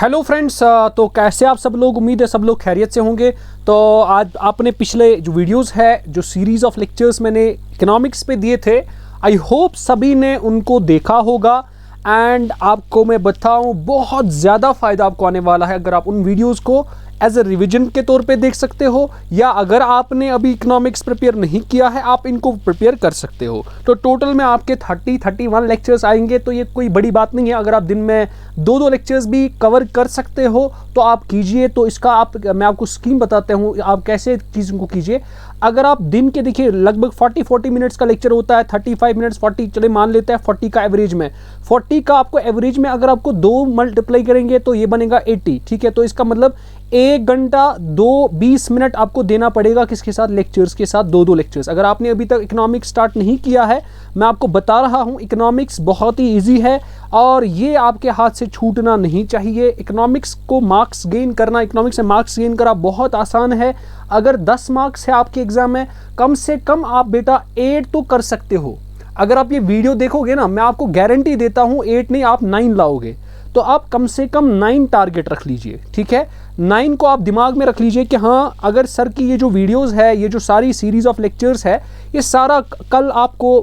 Hello friends, तो कैसे आप सब लोग। उम्मीद है सब लोग खैरियत से होंगे। तो आज आपने पिछले जो वीडियोस है, जो सीरीज़ ऑफ लेक्चर्स मैंने इकोनॉमिक्स पे दिए थे, आई होप सभी ने उनको देखा होगा। एंड आपको मैं बताऊं, बहुत ज़्यादा फ़ायदा आपको आने वाला है अगर आप उन वीडियोस को एज ए रिविजन के तौर पे देख सकते हो, या अगर आपने अभी इकोनॉमिक्स प्रिपेयर नहीं किया है आप इनको प्रिपेयर कर सकते हो। तो टोटल में आपके 31 लेक्चर्स आएंगे, तो ये कोई बड़ी बात नहीं है। अगर आप दिन में 2 लेक्चर्स भी कवर कर सकते हो तो आप कीजिए। तो इसका मैं आपको स्कीम बताता हूँ आप कैसे चीज़ों को कीजिए। अगर आप दिन के देखिए लगभग 40 मिनट्स का लेक्चर होता है, 35 मिनट्स 40 चले मान लेते हैं 40 का एवरेज में, 40 का आपको एवरेज में अगर आपको 2 मल्टीप्लाई करेंगे तो ये बनेगा 80। ठीक है, तो इसका मतलब 1 घंटा 20 मिनट आपको देना पड़ेगा किसके साथ, लेक्चर्स के साथ, 2 लेक्चर्स। अगर आपने अभी तक इकोनॉमिक्स स्टार्ट नहीं किया है, मैं आपको बता रहा हूँ इकोनॉमिक्स बहुत ही ईजी है और ये आपके हाथ से छूटना नहीं चाहिए। इकोनॉमिक्स को मार्क्स गेन करना, इकोनॉमिक्स में मार्क्स गेन करना बहुत आसान है। अगर 10 मार्क्स है आपके एग्जाम में, कम से कम आप बेटा 8 तो कर सकते हो। अगर आप ये वीडियो देखोगे ना, मैं आपको गारंटी देता हूँ 8 नहीं आप 9 लाओगे। तो आप कम से कम 9 टारगेट रख लीजिए। ठीक है, 9 को आप दिमाग में रख लीजिए कि हाँ, अगर सर की ये जो वीडियोस है, ये जो सारी सीरीज ऑफ लेक्चर्स है, ये सारा कल आपको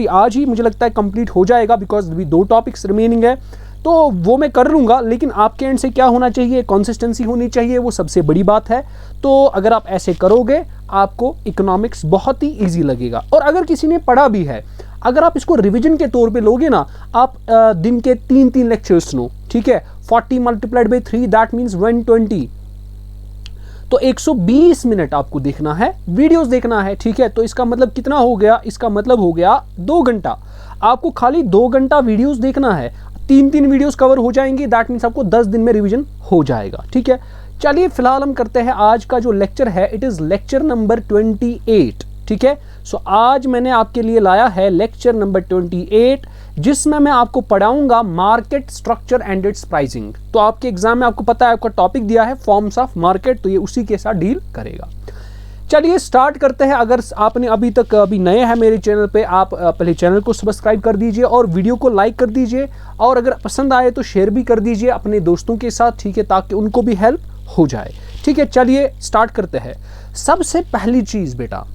आज ही मुझे लगता है कंप्लीट हो जाएगा, बिकॉज अभी 2 टॉपिक्स रिमेनिंग है। तो वो मैं कर लूँगा, लेकिन आपके एंड से क्या होना चाहिए, कंसिस्टेंसी होनी चाहिए, वो सबसे बड़ी बात है। तो अगर आप ऐसे करोगे आपको इकोनॉमिक्स बहुत ही ईजी लगेगा। और अगर किसी ने पढ़ा भी है, अगर आप इसको रिवीजन के तौर पे लोगे ना, आप दिन के 3 लेक्चर्स लो। ठीक है, 40 मल्टीप्लाइड बाई 3 दैट मीन्स 120। तो 120 मिनट आपको देखना है, वीडियोस देखना है। ठीक है, तो इसका मतलब कितना हो गया, इसका मतलब हो गया 2 घंटा। आपको खाली 2 घंटा वीडियोस देखना है, 3 वीडियोस कवर हो जाएंगी, दैट मीन्स आपको 10 दिन में रिवीजन हो जाएगा। ठीक है, चलिए फिलहाल हम करते हैं आज का जो लेक्चर है, इट इज लेक्चर नंबर 28। ठीक है, सो आज मैंने आपके लिए लाया है लेक्चर नंबर 28, जिसमें मैं आपको पढ़ाऊंगा market structure and it's pricing. तो आपके एग्जाम में आपको पता है, आपका टॉपिक दिया है फॉर्म्स ऑफ मार्केट, तो ये उसी के साथ डील करेगा। चलिए स्टार्ट करते हैं। अगर आपने अभी नए हैं मेरे चैनल पे, आप पहले चैनल को सब्सक्राइब कर दीजिए और वीडियो को लाइक कर दीजिए, और अगर पसंद आए तो शेयर भी कर दीजिए अपने दोस्तों के साथ। ठीक है, ताकि उनको भी हेल्प हो जाए। ठीक है, चलिए स्टार्ट करते हैं। सबसे पहली चीज बेटा,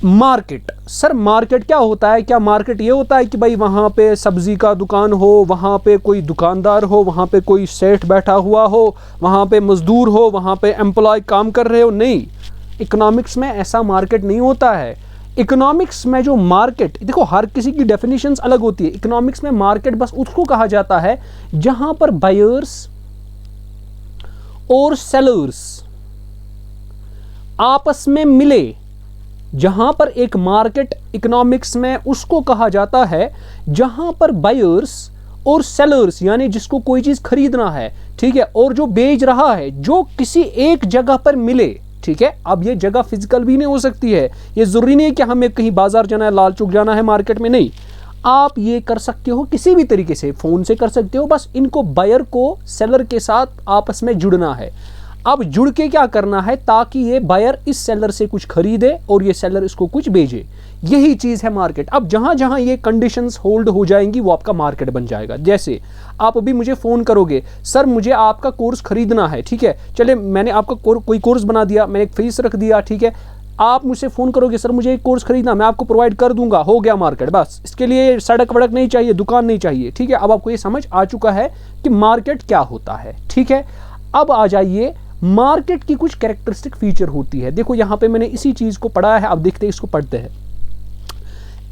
मार्केट। सर मार्केट क्या होता है? क्या मार्केट ये होता है कि भाई वहाँ पे सब्जी का दुकान हो, वहाँ पे कोई दुकानदार हो, वहाँ पे कोई सेठ बैठा हुआ हो, वहाँ पे मजदूर हो, वहाँ पे एम्प्लॉय काम कर रहे हो? नहीं, इकोनॉमिक्स में ऐसा मार्केट नहीं होता है। इकोनॉमिक्स में जो मार्केट, देखो हर किसी की डेफिनेशंस अलग होती है। इकोनॉमिक्स में मार्केट बस उसको कहा जाता है जहां पर बायर्स और सेलर्स आपस में मिले। जहां पर एक मार्केट इकोनॉमिक्स में उसको कहा जाता है जहां पर बायर्स और सेलर्स, यानी जिसको कोई चीज खरीदना है, ठीक है, और जो बेच रहा है, जो किसी एक जगह पर मिले। ठीक है, अब ये जगह फिजिकल भी नहीं हो सकती है, ये जरूरी नहीं है कि हमें कहीं बाजार जाना है, लाल चौक जाना है, मार्केट में नहीं। आप ये कर सकते हो किसी भी तरीके से, फोन से कर सकते हो। बस इनको बायर को सेलर के साथ आपस में जुड़ना है। अब जुड़ के क्या करना है, ताकि ये बायर इस सेलर से कुछ खरीदे और ये सेलर इसको कुछ बेचे। यही चीज है मार्केट। अब जहां जहां ये कंडीशंस होल्ड हो जाएंगी वो आपका मार्केट बन जाएगा। जैसे आप अभी मुझे फोन करोगे, सर मुझे आपका कोर्स खरीदना है। ठीक है, चले मैंने आपका कोई कोर्स बना दिया, मैंने एक फीस रख दिया। ठीक है, आप मुझसे फोन करोगे, सर मुझे एक कोर्स खरीदना, मैं आपको प्रोवाइड कर दूंगा, हो गया मार्केट। बस इसके लिए सड़क वड़क नहीं चाहिए, दुकान नहीं चाहिए। ठीक है, अब आपको ये समझ आ चुका है कि मार्केट क्या होता है। ठीक है, अब आ जाइए, मार्केट की कुछ कैरेक्टरिस्टिक फीचर होती है। देखो यहां पे मैंने इसी चीज को पढ़ा है, अब देखते हैं इसको पढ़ते हैं।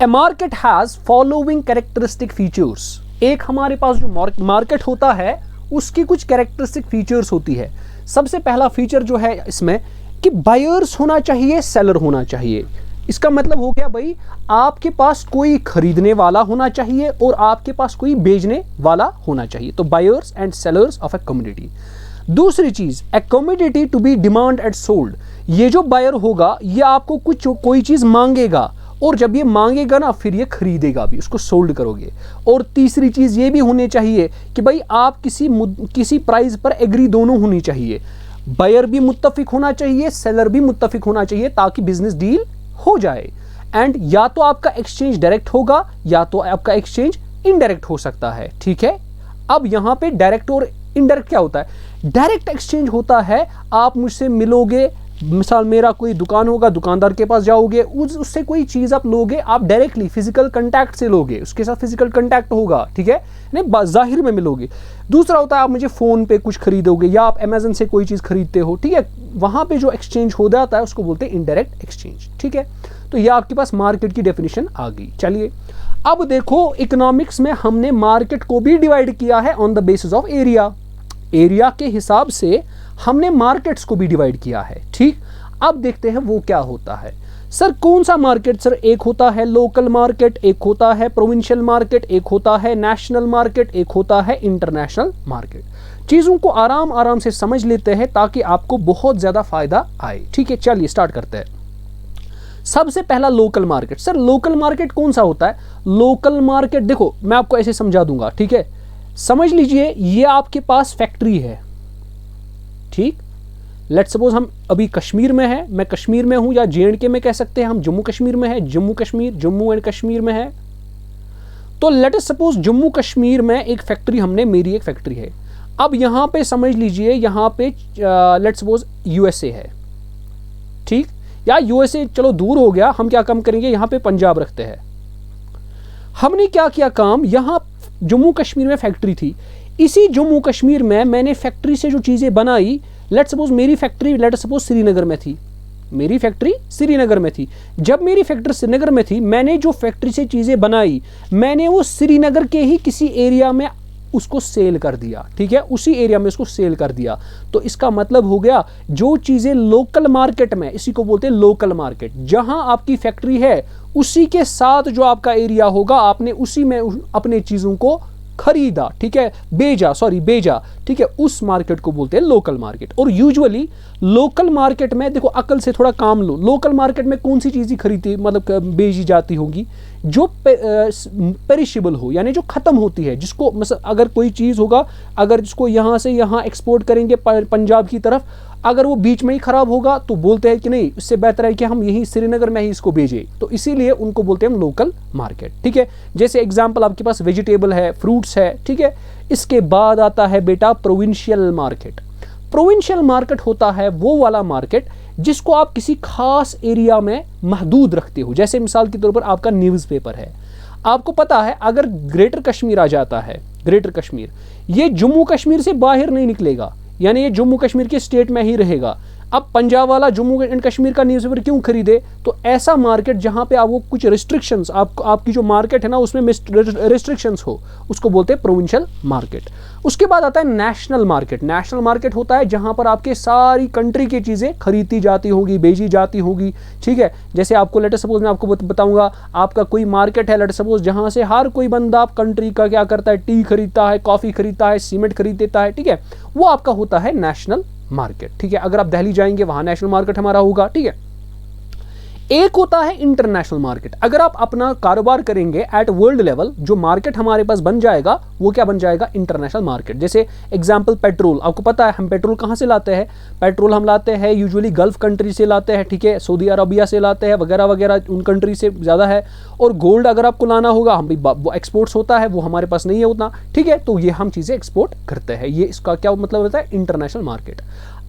A market has following characteristic features. एक हमारे पास जो मार्केट होता है उसकी कुछ कैरेक्टरिस्टिक फीचर्स होती है। सबसे पहला फीचर जो है इसमें कि बायर्स होना चाहिए, सेलर होना चाहिए। इसका मतलब हो गया भाई, आपके पास कोई खरीदने वाला होना चाहिए और आपके पास कोई बेचने वाला होना चाहिए। तो buyers and sellers of a commodity. दूसरी चीज, a commodity to be demand and sold. ये जो बायर होगा ये आपको कोई चीज मांगेगा, और जब ये मांगेगा ना फिर ये खरीदेगा भी, उसको सोल्ड करोगे। और तीसरी चीज ये भी होनी चाहिए कि भाई आप किसी प्राइस पर एग्री दोनों होनी चाहिए। बायर भी मुत्तफिक होना चाहिए, सेलर भी मुत्तफिक होना चाहिए, ताकि बिजनेस डील हो जाए। एंड या तो आपका एक्सचेंज डायरेक्ट होगा या तो आपका एक्सचेंज इनडायरेक्ट हो सकता है। ठीक है, अब यहां पे डायरेक्ट और इनडायरेक्ट क्या होता है? डायरेक्ट एक्सचेंज होता है, आप मुझसे मिलोगे, मिसाल मेरा कोई दुकान होगा, दुकानदार के पास जाओगे, उससे कोई चीज़ आप लोगे, आप डायरेक्टली फिजिकल कांटेक्ट से लोगे, उसके साथ फिजिकल कांटेक्ट होगा, ठीक है, नहीं जाहिर में मिलोगे। दूसरा होता है आप मुझे फ़ोन पे कुछ खरीदोगे या आप अमेजन से कोई चीज़ खरीदते हो, ठीक है, वहाँ पे जो एक्सचेंज हो जाता है उसको बोलते हैं इनडायरेक्ट एक्सचेंज, ठीक है। तो ये आपके पास मार्केट की डेफिनेशन आ गई। चलिए अब देखो, इकोनॉमिक्स में हमने मार्केट को भी डिवाइड किया है on the basis of area. Area के हिसाब से हमने मार्केट्स को भी डिवाइड किया है, ठीक। अब देखते हैं वो क्या होता है। सर कौन सा मार्केट? सर एक होता है लोकल मार्केट, एक होता है प्रोविंशियल मार्केट, एक होता है नेशनल मार्केट, एक होता है इंटरनेशनल मार्केट। चीज़ों को आराम आराम से समझ लेते हैं ताकि आपको बहुत ज़्यादा फायदा आए, ठीक है। चलिए स्टार्ट करते हैं। सबसे पहला local market. Sir local market कौन सा होता है? लोकल मार्केट देखो मैं आपको ऐसे समझा दूंगा, ठीक है। समझ लीजिए ये आपके पास फैक्ट्री है, ठीक। लेट्स सपोज हम अभी कश्मीर में है, मैं कश्मीर में हूं, या JNK में कह सकते हैं, हम जम्मू कश्मीर में है, जम्मू एंड कश्मीर में है। तो let us suppose Jammu Kashmir में एक फैक्ट्री, हमने मेरी एक फैक्ट्री है। अब यहां पे समझ लीजिए यहां पे लेट्स सपोज USA है, ठीक, या USA चलो दूर हो गया, हम क्या काम करेंगे, यहां पे पंजाब रखते हैं। हमने क्या किया काम, यहां जम्मू कश्मीर में फैक्ट्री थी, इसी जम्मू कश्मीर में मैंने फैक्ट्री से जो चीज़ें बनाई, लेट्स सपोज मेरी फैक्ट्री लेट्स सपोज श्रीनगर में थी, मेरी फैक्ट्री श्रीनगर में थी। जब मेरी फैक्ट्री श्रीनगर में थी, मैंने जो फैक्ट्री से चीज़ें बनाई, मैंने वो श्रीनगर के ही किसी एरिया में उसको सेल कर दिया, ठीक है, उसी एरिया में उसको सेल कर दिया। तो इसका मतलब हो गया जो चीज़ें लोकल मार्केट में, इसी को बोलते हैं लोकल मार्केट, जहां आपकी फैक्ट्री है उसी के साथ जो आपका एरिया होगा, आपने उसी में अपने चीज़ों को खरीदा, ठीक है, बेचा, ठीक है, उस मार्केट को बोलते हैं लोकल मार्केट। और यूजुअली लोकल मार्केट में देखो, अकल से थोड़ा काम लो, लोकल मार्केट में कौन सी चीज़ें खरीदी मतलब बेची जाती होगी, जो पेरिशेबल हो, यानी जो ख़त्म होती है, जिसको मतलब अगर कोई चीज़ होगा, अगर जिसको यहाँ से यहाँ एक्सपोर्ट करेंगे पंजाब की तरफ, अगर वो बीच में ही ख़राब होगा तो बोलते हैं कि नहीं, इससे बेहतर है कि हम यहीं श्रीनगर में ही इसको भेजें, तो इसीलिए उनको बोलते हैं हम लोकल मार्केट, ठीक है। जैसे एग्जांपल आपके पास वेजिटेबल है, फ्रूट्स है, ठीक है। इसके बाद आता है बेटा प्रोविंशियल मार्केट। प्रोविंशियल मार्केट होता है वो वाला मार्केट जिसको आप किसी खास एरिया में महदूद रखते हो। जैसे मिसाल के तौर पर आपका न्यूज़पेपर है, आपको पता है अगर ग्रेटर कश्मीर आ जाता है, ग्रेटर कश्मीर, ये जम्मू कश्मीर से बाहर नहीं निकलेगा, यानी ये जम्मू कश्मीर के स्टेट में ही रहेगा। अब पंजाब वाला जम्मू एंड कश्मीर का न्यूज़पेपर क्यों खरीदे? तो ऐसा मार्केट जहां पे आपको कुछ रिस्ट्रिक्शंस, आपकी जो मार्केट है ना उसमें रिस्ट्रिक्शंस हो, उसको बोलते हैं प्रोविंशियल मार्केट। उसके बाद आता है नेशनल मार्केट। नेशनल मार्केट होता है जहां पर आपके सारी कंट्री की चीज़ें खरीदी जाती होगी, बेची जाती होगी, ठीक है। जैसे आपको लेट सपोज मैं आपको बताऊंगा, आपका कोई मार्केट है लेट सपोज जहां से हर कोई बंदा आप कंट्री का क्या करता है, टी खरीदता है, कॉफ़ी खरीदता है, सीमेंट खरीद देता है, ठीक है, वो आपका होता है नेशनल मार्केट, ठीक है। अगर आप दिल्ली जाएंगे वहां नेशनल मार्केट हमारा होगा, ठीक है। एक होता है इंटरनेशनल मार्केट। अगर आप अपना कारोबार करेंगे एट वर्ल्ड लेवल, जो मार्केट हमारे पास बन जाएगा वो क्या बन जाएगा, इंटरनेशनल मार्केट। जैसे एग्जांपल पेट्रोल, आपको पता है हम पेट्रोल कहां से लाते हैं, पेट्रोल हम लाते हैं यूजुअली गल्फ कंट्री से लाते हैं, ठीक है, सऊदी अरबिया से लाते हैं, वगैरह वगैरह, उन कंट्री से ज़्यादा है। और गोल्ड अगर आपको लाना होगा, हम भी वो एक्सपोर्ट्स होता है, वो हमारे पास नहीं है उतना, ठीक है, तो ये हम चीज़ें एक्सपोर्ट करते हैं। ये इसका क्या मतलब होता है, इंटरनेशनल मार्केट।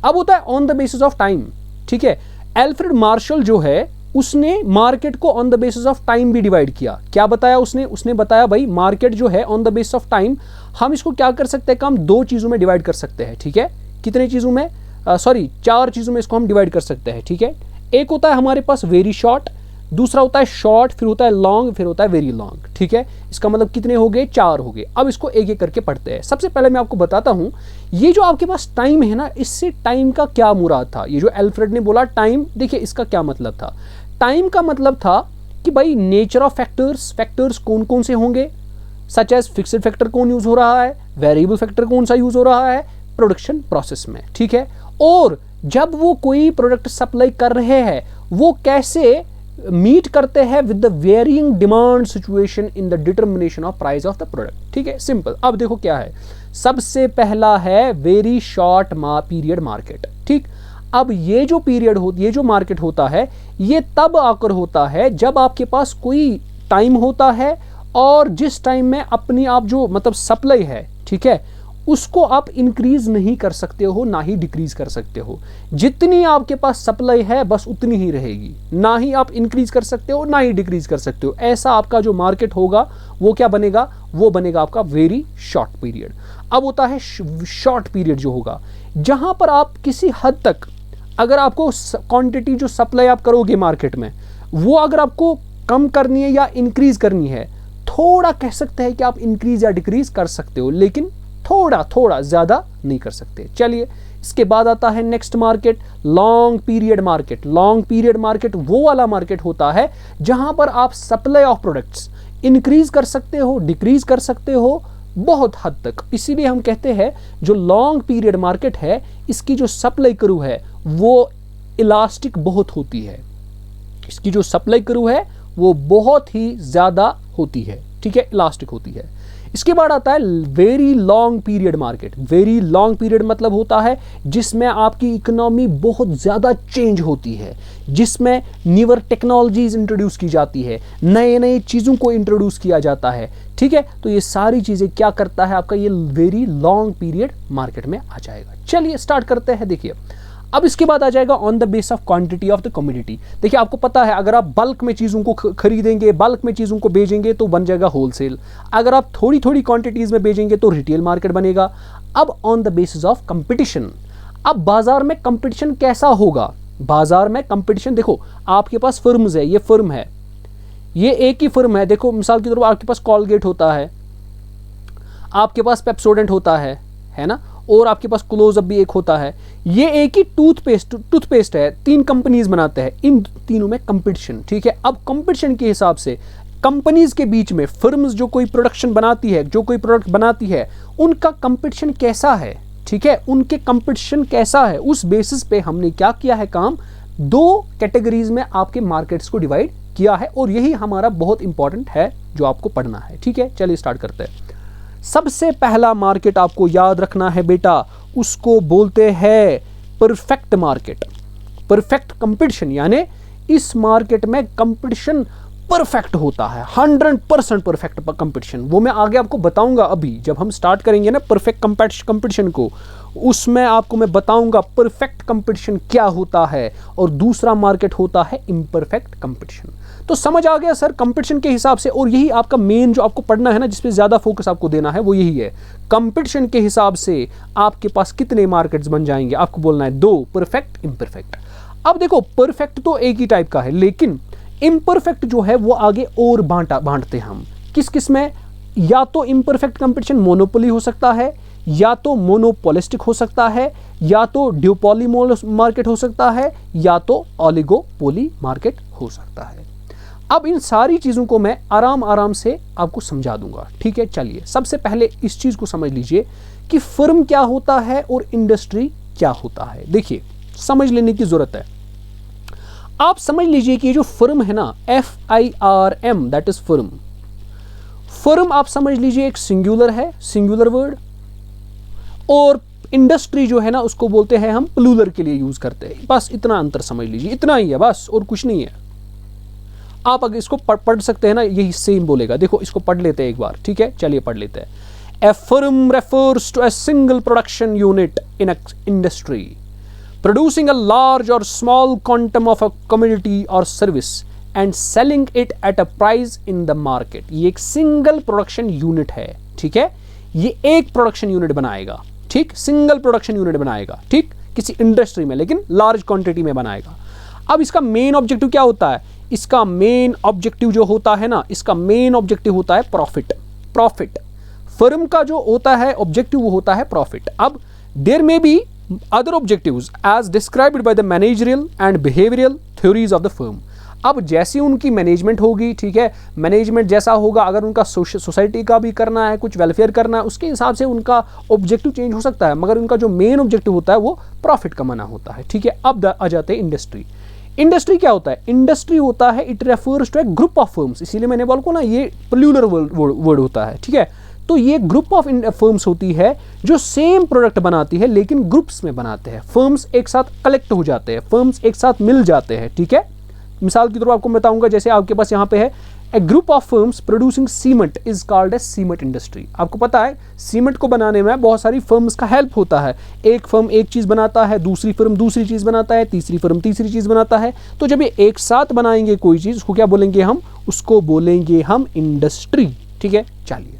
अब होता है on the basis of time, ठीक है। एल्फ्रेड मार्शल जो है उसने मार्केट को on the basis of time भी डिवाइड किया। क्या बताया उसने बताया भाई मार्केट जो है on the basis of time, हम इसको क्या कर सकते हैं, काम दो चीज़ों में डिवाइड कर सकते हैं, ठीक है। कितने चीज़ों में, चार चीज़ों में इसको हम डिवाइड कर सकते हैं, ठीक है। एक होता है हमारे पास वेरी शॉर्ट, दूसरा होता है शॉर्ट, फिर होता है लॉन्ग, फिर होता है वेरी लॉन्ग, ठीक है। इसका मतलब कितने हो गए, चार हो गए। अब इसको एक एक करके पढ़ते हैं। सबसे पहले मैं आपको बताता हूं, ये जो आपके पास टाइम है ना, इससे टाइम का क्या मुराद था। ये जो एल्फ्रेड ने बोला टाइम, देखिए इसका क्या मतलब था। टाइम का मतलब था कि भाई नेचर ऑफ फैक्टर्स कौन कौन से होंगे, सच एज फिक्स्ड फैक्टर कौन यूज हो रहा है, वेरिएबल फैक्टर कौन सा यूज हो रहा है प्रोडक्शन प्रोसेस में, ठीक है। और जब वो कोई प्रोडक्ट सप्लाई कर रहे हैं, वो कैसे मीट करते हैं with the varying demand situation in the determination of price of the product, ठीक है, सिंपल। अब देखो क्या है, सबसे पहला है वेरी शॉर्ट पीरियड मार्केट, ठीक। अब ये जो पीरियड होती, ये जो मार्केट होता है, ये तब आकर होता है जब आपके पास कोई टाइम होता है और जिस टाइम में अपनी आप जो मतलब सप्लाई है, ठीक है, उसको आप इंक्रीज नहीं कर सकते हो, ना ही डिक्रीज कर सकते हो। जितनी आपके पास सप्लाई है बस उतनी ही रहेगी, ना ही आप इंक्रीज कर सकते हो ना ही डिक्रीज कर सकते हो। ऐसा आपका जो मार्केट होगा वो क्या बनेगा, वो बनेगा आपका वेरी शॉर्ट पीरियड। अब होता है शॉर्ट पीरियड जो होगा, जहां पर आप किसी हद तक, अगर आपको क्वांटिटी जो सप्लाई आप करोगे मार्केट में, वो अगर आपको कम करनी है या इंक्रीज करनी है, थोड़ा कह सकते हैं कि आप इंक्रीज या डिक्रीज कर सकते हो, लेकिन थोड़ा थोड़ा ज्यादा नहीं कर सकते। चलिए, इसके बाद आता है next market, long period market. Long period market वो वाला मार्केट होता है जहां पर आप सप्लाई ऑफ प्रोडक्ट्स इंक्रीज कर सकते हो, डिक्रीज कर सकते हो बहुत हद तक। इसीलिए हम कहते हैं जो लॉन्ग पीरियड मार्केट है, इसकी जो सप्लाई करू है वो इलास्टिक बहुत होती है। इसकी जो सप्लाई करू है वो बहुत ही ज्यादा होती है, ठीक है, इलास्टिक होती है। इसके बाद आता है very long period market. Very long period मतलब होता है जिसमें आपकी इकोनॉमी बहुत ज़्यादा चेंज होती है, जिसमें न्यूअर टेक्नोलॉजीज इंट्रोड्यूस की जाती है, नए नए चीज़ों को इंट्रोड्यूस किया जाता है, ठीक है। तो ये सारी चीज़ें क्या करता है आपका ये वेरी लॉन्ग पीरियड मार्केट में आ जाएगा। चलिए स्टार्ट करते हैं। देखिए, अब इसके बाद आ जाएगा on the base of quantity of the commodity. देखिए, आपको पता है अगर आप बल्क में चीज़ों को खरीदेंगे, बल्क में चीज़ों को बेचेंगे तो बन जाएगा होलसेल। अगर आप थोड़ी थोड़ी क्वांटिटीज़ में बेचेंगे तो रिटेल मार्केट बनेगा। अब on the basis of competition, अब बाजार में कंपटीशन कैसा होगा? बाजार में कंपटीशन, देखो आपके पास फर्म्स है, ये फर्म है, ये एक ही फर्म है। देखो मिसाल के तौर पर आपके पास कॉलगेट होता है, आपके पास पेप्सोडेंट होता है ना, और आपके पास क्लोजअप भी एक होता है। ये एक ही टूथपेस्ट है, 3 कंपनीज बनाते हैं, इन तीनों में कंपटीशन, ठीक है। अब कंपटीशन के हिसाब से कंपनीज के बीच में फर्म्स जो कोई प्रोडक्शन बनाती है, जो कोई प्रोडक्ट बनाती है, उनका कंपटीशन कैसा है, ठीक है, उनके कंपटीशन कैसा है, उस बेसिस पे हमने क्या किया है काम, 2 कैटेगरीज में आपके मार्केट्स को डिवाइड किया है, और यही हमारा बहुत इंपॉर्टेंट है जो आपको पढ़ना है, ठीक है। चलिए स्टार्ट करते हैं। सबसे पहला मार्केट आपको याद रखना है बेटा, उसको बोलते हैं परफेक्ट मार्केट। परफेक्ट कंपटीशन, यानी इस मार्केट में कंपटीशन परफेक्ट होता है, 100% परफेक्ट कंपटीशन। वो मैं आगे आपको बताऊंगा, अभी जब हम स्टार्ट करेंगे ना परफेक्ट कंपटीशन को, उसमें आपको मैं बताऊंगा परफेक्ट कंपटीशन क्या होता है, और दूसरा मार्केट होता है इम्परफेक्ट कंपटीशन। तो समझ आ गया सर कंपटीशन के हिसाब से, और यही आपका मेन जो आपको पढ़ना है ना, जिसपे ज्यादा फोकस आपको देना है, वो यही है। कंपटीशन के हिसाब से आपके पास कितने मार्केट्स बन जाएंगे, आपको बोलना है 2, परफेक्ट, इम्परफेक्ट। अब देखो परफेक्ट तो एक ही टाइप का है, लेकिन इम्परफेक्ट जो है वो आगे और बांटते हैं हम किस किस में। या तो इम्परफेक्ट कंपटीशन मोनोपोली हो सकता है, या तो मोनोपोलिस्टिक हो सकता है, या तो ड्यूपोली मार्केट हो सकता है, या तो ओलिगोपोली मार्केट हो सकता है। अब इन सारी चीज़ों को मैं आराम से आपको समझा दूंगा, ठीक है। चलिए सबसे पहले इस चीज़ को समझ लीजिए कि फर्म क्या होता है और इंडस्ट्री क्या होता है। देखिए समझ लेने की ज़रूरत है। आप समझ लीजिए कि ये जो फर्म है ना, FIRM, that is firm. Firm आप समझ लीजिए एक सिंगुलर है, सिंगुलर वर्ड, और इंडस्ट्री जो है ना उसको बोलते हैं हम प्लूरल के लिए यूज करते हैं। बस इतना अंतर समझ लीजिए, इतना ही है बस, और कुछ नहीं है। आप अगर इसको पढ़ सकते हैं ना, यही सेम बोलेगा। देखो इसको पढ़ लेते हैं एक बार, ठीक है, चलिए पढ़ लेते हैं। A firm refers to a single production unit in a industry producing a large or small quantum of a commodity or service and selling it at a price in the market। ये एक single production unit है, ठीक है, ये एक production unit बनाएगा, ठीक, single production unit बनाएगा, ठीक, किसी इंडस्ट्री में, लेकिन लार्ज क्वांटिटी में बनाएगा। अब इसका मेन ऑब्जेक्टिव क्या होता है? इसका मेन ऑब्जेक्टिव जो होता है ना, इसका मेन ऑब्जेक्टिव होता है प्रॉफिट। प्रॉफिट फर्म का जो होता है ऑब्जेक्टिव, वो होता है प्रॉफिट। अब देयर में B other objectives as described by the managerial and behavioral theories of the firm। अब जैसी उनकी मैनेजमेंट होगी, ठीक है, मैनेजमेंट जैसा होगा, अगर उनका सोसाइटी का भी करना है, कुछ वेलफेयर करना है, उसके हिसाब से उनका ऑब्जेक्टिव चेंज हो सकता है, मगर उनका जो मेन ऑब्जेक्टिव होता है वो प्रॉफिट कमाना होता है, ठीक है। अब आ जाते हैं इंडस्ट्री। इंडस्ट्री क्या होता है? इंडस्ट्री होता है, it refers to a group of firms, इसीलिए मैंने बोला ना ये प्लूरल वर्ड होता है, ठीक है। तो ये ग्रुप ऑफ फर्म्स होती है जो सेम प्रोडक्ट बनाती है, लेकिन ग्रुप्स में बनाते हैं। फर्म्स एक साथ कलेक्ट हो जाते हैं, फर्म्स एक साथ मिल जाते हैं, ठीक है। मिसाल की तरह आपको बताऊंगा, जैसे आपके पास यहाँ पे है a group of firms producing cement is called as cement industry. आपको पता है सीमेंट को बनाने में बहुत सारी फर्म्स का हेल्प होता है। एक फर्म एक चीज़ बनाता है, दूसरी फर्म दूसरी चीज़ बनाता है, तीसरी फर्म तीसरी चीज़ बनाता है। तो जब ये एक साथ बनाएंगे कोई चीज़, उसको क्या बोलेंगे हम? उसको बोलेंगे हम इंडस्ट्री। ठीक है, चलिए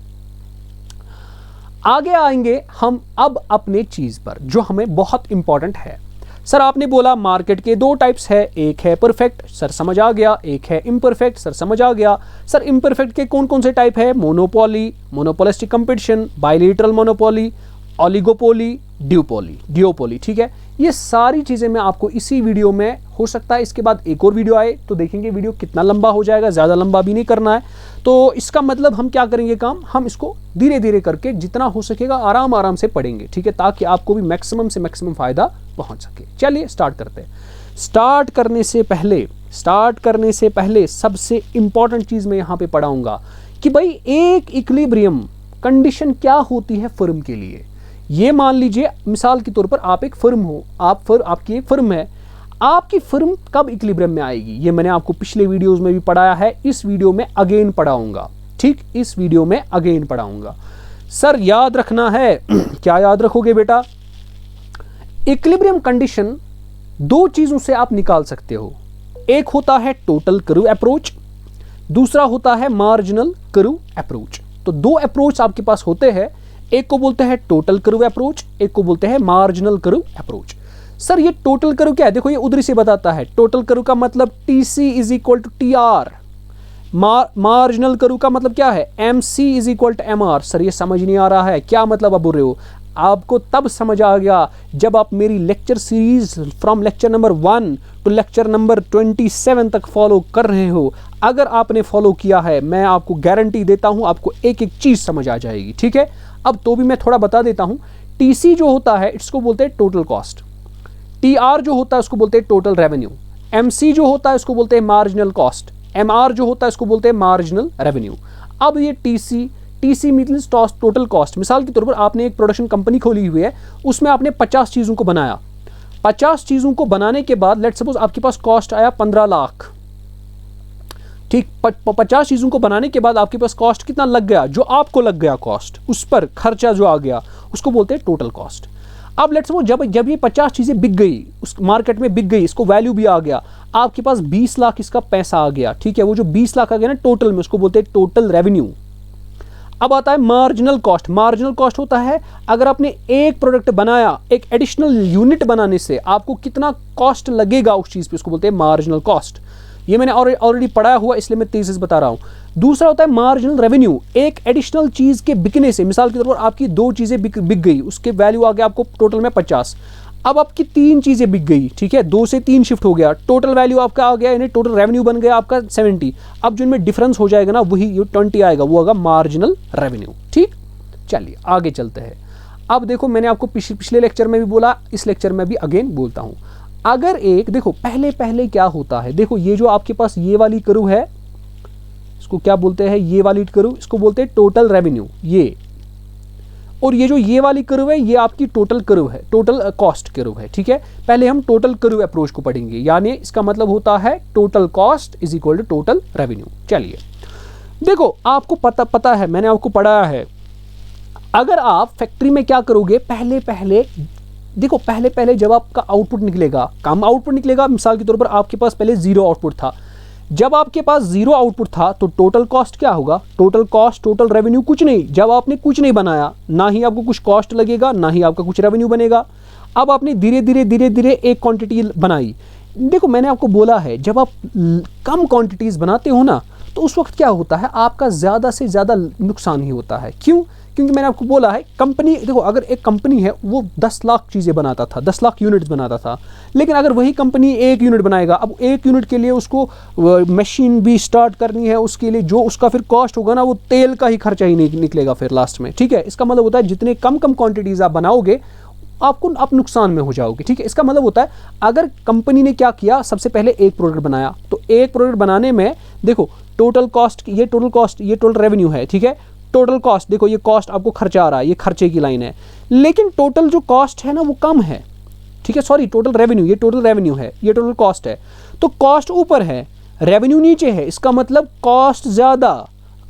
आगे आएंगे हम अब अपने चीज़ पर जो हमें बहुत इंपॉर्टेंट है। सर आपने बोला मार्केट के दो टाइप्स है, एक है परफेक्ट, सर समझ आ गया, एक है इम्परफेक्ट, सर समझ आ गया। सर इम्परफेक्ट के कौन कौन से टाइप है? Monopoly, monopolistic competition, bilateral monopoly, oligopoly, duopoly. ठीक है, ये सारी चीज़ें मैं आपको इसी वीडियो में, हो सकता है इसके बाद एक और वीडियो आए तो देखेंगे वीडियो कितना लंबा हो जाएगा, ज़्यादा लंबा भी नहीं करना है। तो इसका मतलब हम क्या करेंगे काम, हम इसको धीरे धीरे करके जितना हो सकेगा आराम आराम से पढ़ेंगे। ठीक है, ताकि आपको भी मैक्सिमम से मैक्सिमम फ़ायदा पहुंच सके। चलिए स्टार्ट करते हैं। स्टार्ट करने से पहले सबसे इंपॉर्टेंट चीज़ मैं यहाँ पे पढ़ाऊंगा कि भाई एक इक्विलिब्रियम कंडीशन क्या होती है फर्म के लिए। ये मान लीजिए मिसाल के तौर पर आप एक फर्म हो, आपकी एक फर्म है, आपकी फर्म कब इक्विलिब्रियम में आएगी ये मैंने आपको पिछले वीडियोस में भी पढ़ाया है, इस वीडियो में अगेन पढ़ाऊंगा। ठीक, इस वीडियो में अगेन पढ़ाऊंगा। सर याद रखना है क्या याद रखोगे बेटा? इक्विलिब्रियम कंडीशन दो चीजों से आप निकाल सकते हो। एक होता है टोटल कर्व अप्रोच, दूसरा होता है मार्जिनल कर्व अप्रोच। तो दो अप्रोच आपके पास होते हैं, एक को बोलते हैं टोटल कर्व अप्रोच, एक को बोलते हैं मार्जिनल कर्व अप्रोच। सर ये टोटल कर्व क्या है? देखो ये उधर से बताता है। टोटल कर्व का मतलब TC is equal to TR। Marginal curve का मतलब क्या है? MC is equal to MR। Sir ये समझ नहीं आ रहा है, क्या मतलब आप बोल रहे हो? आपको तब समझ आ गया जब आप मेरी lecture series from lecture number 1 to lecture number 27 तक फॉलो कर रहे हो। अगर आपने फॉलो किया है, मैं आपको गारंटी देता हूं आपको एक एक चीज समझ आ जाएगी। ठीक है, अब तो भी मैं थोड़ा बता देता हूं। TC जो होता है इसको बोलते हैं टोटल कॉस्ट, TR जो होता है उसको बोलते हैं टोटल रेवेन्यू, MC जो होता है उसको बोलते हैं मार्जिनल कॉस्ट, MR जो होता है उसको बोलते हैं मार्जिनल रेवेन्यू। अब ये TC मीन्स टोटल कॉस्ट। मिसाल के तौर पर आपने एक प्रोडक्शन कंपनी खोली हुई है, उसमें आपने 50 चीज़ों को बनाया। 50 चीज़ों को बनाने के बाद लेट्स सपोज आपके पास कॉस्ट आया 15 लाख। ठीक, 50 चीज़ों को बनाने के बाद आपके पास कॉस्ट कितना लग गया? जो आपको लग गया कॉस्ट, उस पर खर्चा जो आ गया उसको बोलते हैं टोटल कॉस्ट। अब लेट्स सपोज जब ये 50 चीज़ें बिक गई, उस मार्केट में बिक गई, इसको वैल्यू भी आ गया, आपके पास 20 लाख इसका पैसा आ गया। ठीक है, वो जो 20 लाख आ गया ना टोटल में, उसको बोलते हैं टोटल रेवेन्यू। अब आता है मार्जिनल कॉस्ट। मार्जिनल कॉस्ट होता है अगर आपने एक प्रोडक्ट बनाया, एक एडिशनल यूनिट बनाने से आपको कितना कॉस्ट लगेगा उस चीज़ पे, उसको बोलते हैं मार्जिनल कॉस्ट। ये मैंने ऑलरेडी पढ़ाया हुआ, इसलिए मैं तेजी से बता रहा हूँ। दूसरा होता है मार्जिनल रेवेन्यू। एक एडिशनल चीज़ के बिकने से, मिसाल के तौर पर आपकी 2 चीज़ें बिक गई, उसके वैल्यू आ गया आपको टोटल में 50। अब आपकी 3 चीज़ें बिक गई, ठीक है, 2 से 3 शिफ्ट हो गया, टोटल वैल्यू आपका आ गया, यानी टोटल रेवेन्यू बन गया आपका 70। अब जो इनमें डिफरेंस हो जाएगा ना, वही 20 आएगा, वो आएगा मार्जिनल रेवेन्यू। ठीक, चलिए आगे चलते हैं। अब देखो मैंने आपको पिछले लेक्चर में भी बोला, इस लेक्चर में भी अगेन बोलता हूँ। अगर एक देखो पहले क्या होता है, देखो ये जो आपके पास ये वाली कर्व है, इसको क्या बोलते हैं? ये वाली कर्व, इसको बोलते हैं टोटल रेवेन्यू ये। और ये जो ये वाली कर्व है, ये आपकी टोटल कर्व है, टोटल कॉस्ट कर्व है। ठीक है, पहले हम टोटल कर्व अप्रोच को पढ़ेंगे, यानी इसका मतलब होता है total cost is equal to total revenue. चलिए देखो, आपको पता है, मैंने आपको पढ़ाया है, अगर आप फैक्ट्री में क्या करोगे, पहले जब आपका आउटपुट निकलेगा, कम आउटपुट निकलेगा। मिसाल के तौर पर आपके पास पहले 0 आउटपुट था। जब आपके पास 0 आउटपुट था तो टोटल कॉस्ट क्या होगा? टोटल कॉस्ट, टोटल रेवेन्यू कुछ नहीं। जब आपने कुछ नहीं बनाया, ना ही आपको कुछ कॉस्ट लगेगा, ना ही आपका कुछ रेवेन्यू बनेगा। अब आपने धीरे धीरे एक क्वांटिटी बनाई। देखो मैंने आपको बोला है, जब आप कम क्वांटिटीज बनाते हो ना, तो उस वक्त क्या होता है, आपका ज़्यादा से ज़्यादा नुकसान ही होता है। क्यों? क्योंकि मैंने आपको बोला है, कंपनी देखो, अगर एक कंपनी है वो 10 लाख चीज़ें बनाता था, 10 लाख यूनिट्स बनाता था, लेकिन अगर वही कंपनी 1 यूनिट बनाएगा, अब 1 यूनिट के लिए उसको मशीन भी स्टार्ट करनी है, उसके लिए जो उसका फिर कॉस्ट होगा ना, वो तेल का ही खर्चा ही नहीं निकलेगा फिर लास्ट में। ठीक है, इसका मतलब होता है जितने कम क्वांटिटीज़ आप बनाओगे, आपको आप नुकसान में हो जाओगे। ठीक है, इसका मतलब होता है अगर कंपनी ने क्या किया, सबसे पहले एक प्रोडक्ट बनाया, तो एक प्रोडक्ट बनाने में देखो टोटल कॉस्ट, ये टोटल रेवेन्यू है। ठीक है, टोटल कॉस्ट देखो, ये कॉस्ट आपको खर्चा आ रहा है, ये खर्चे की लाइन है, लेकिन टोटल जो कॉस्ट है ना वो कम है। ठीक है, सॉरी टोटल रेवेन्यू, ये टोटल रेवेन्यू है, ये टोटल कॉस्ट है, तो कॉस्ट ऊपर है, रेवेन्यू नीचे है, इसका मतलब कॉस्ट ज़्यादा,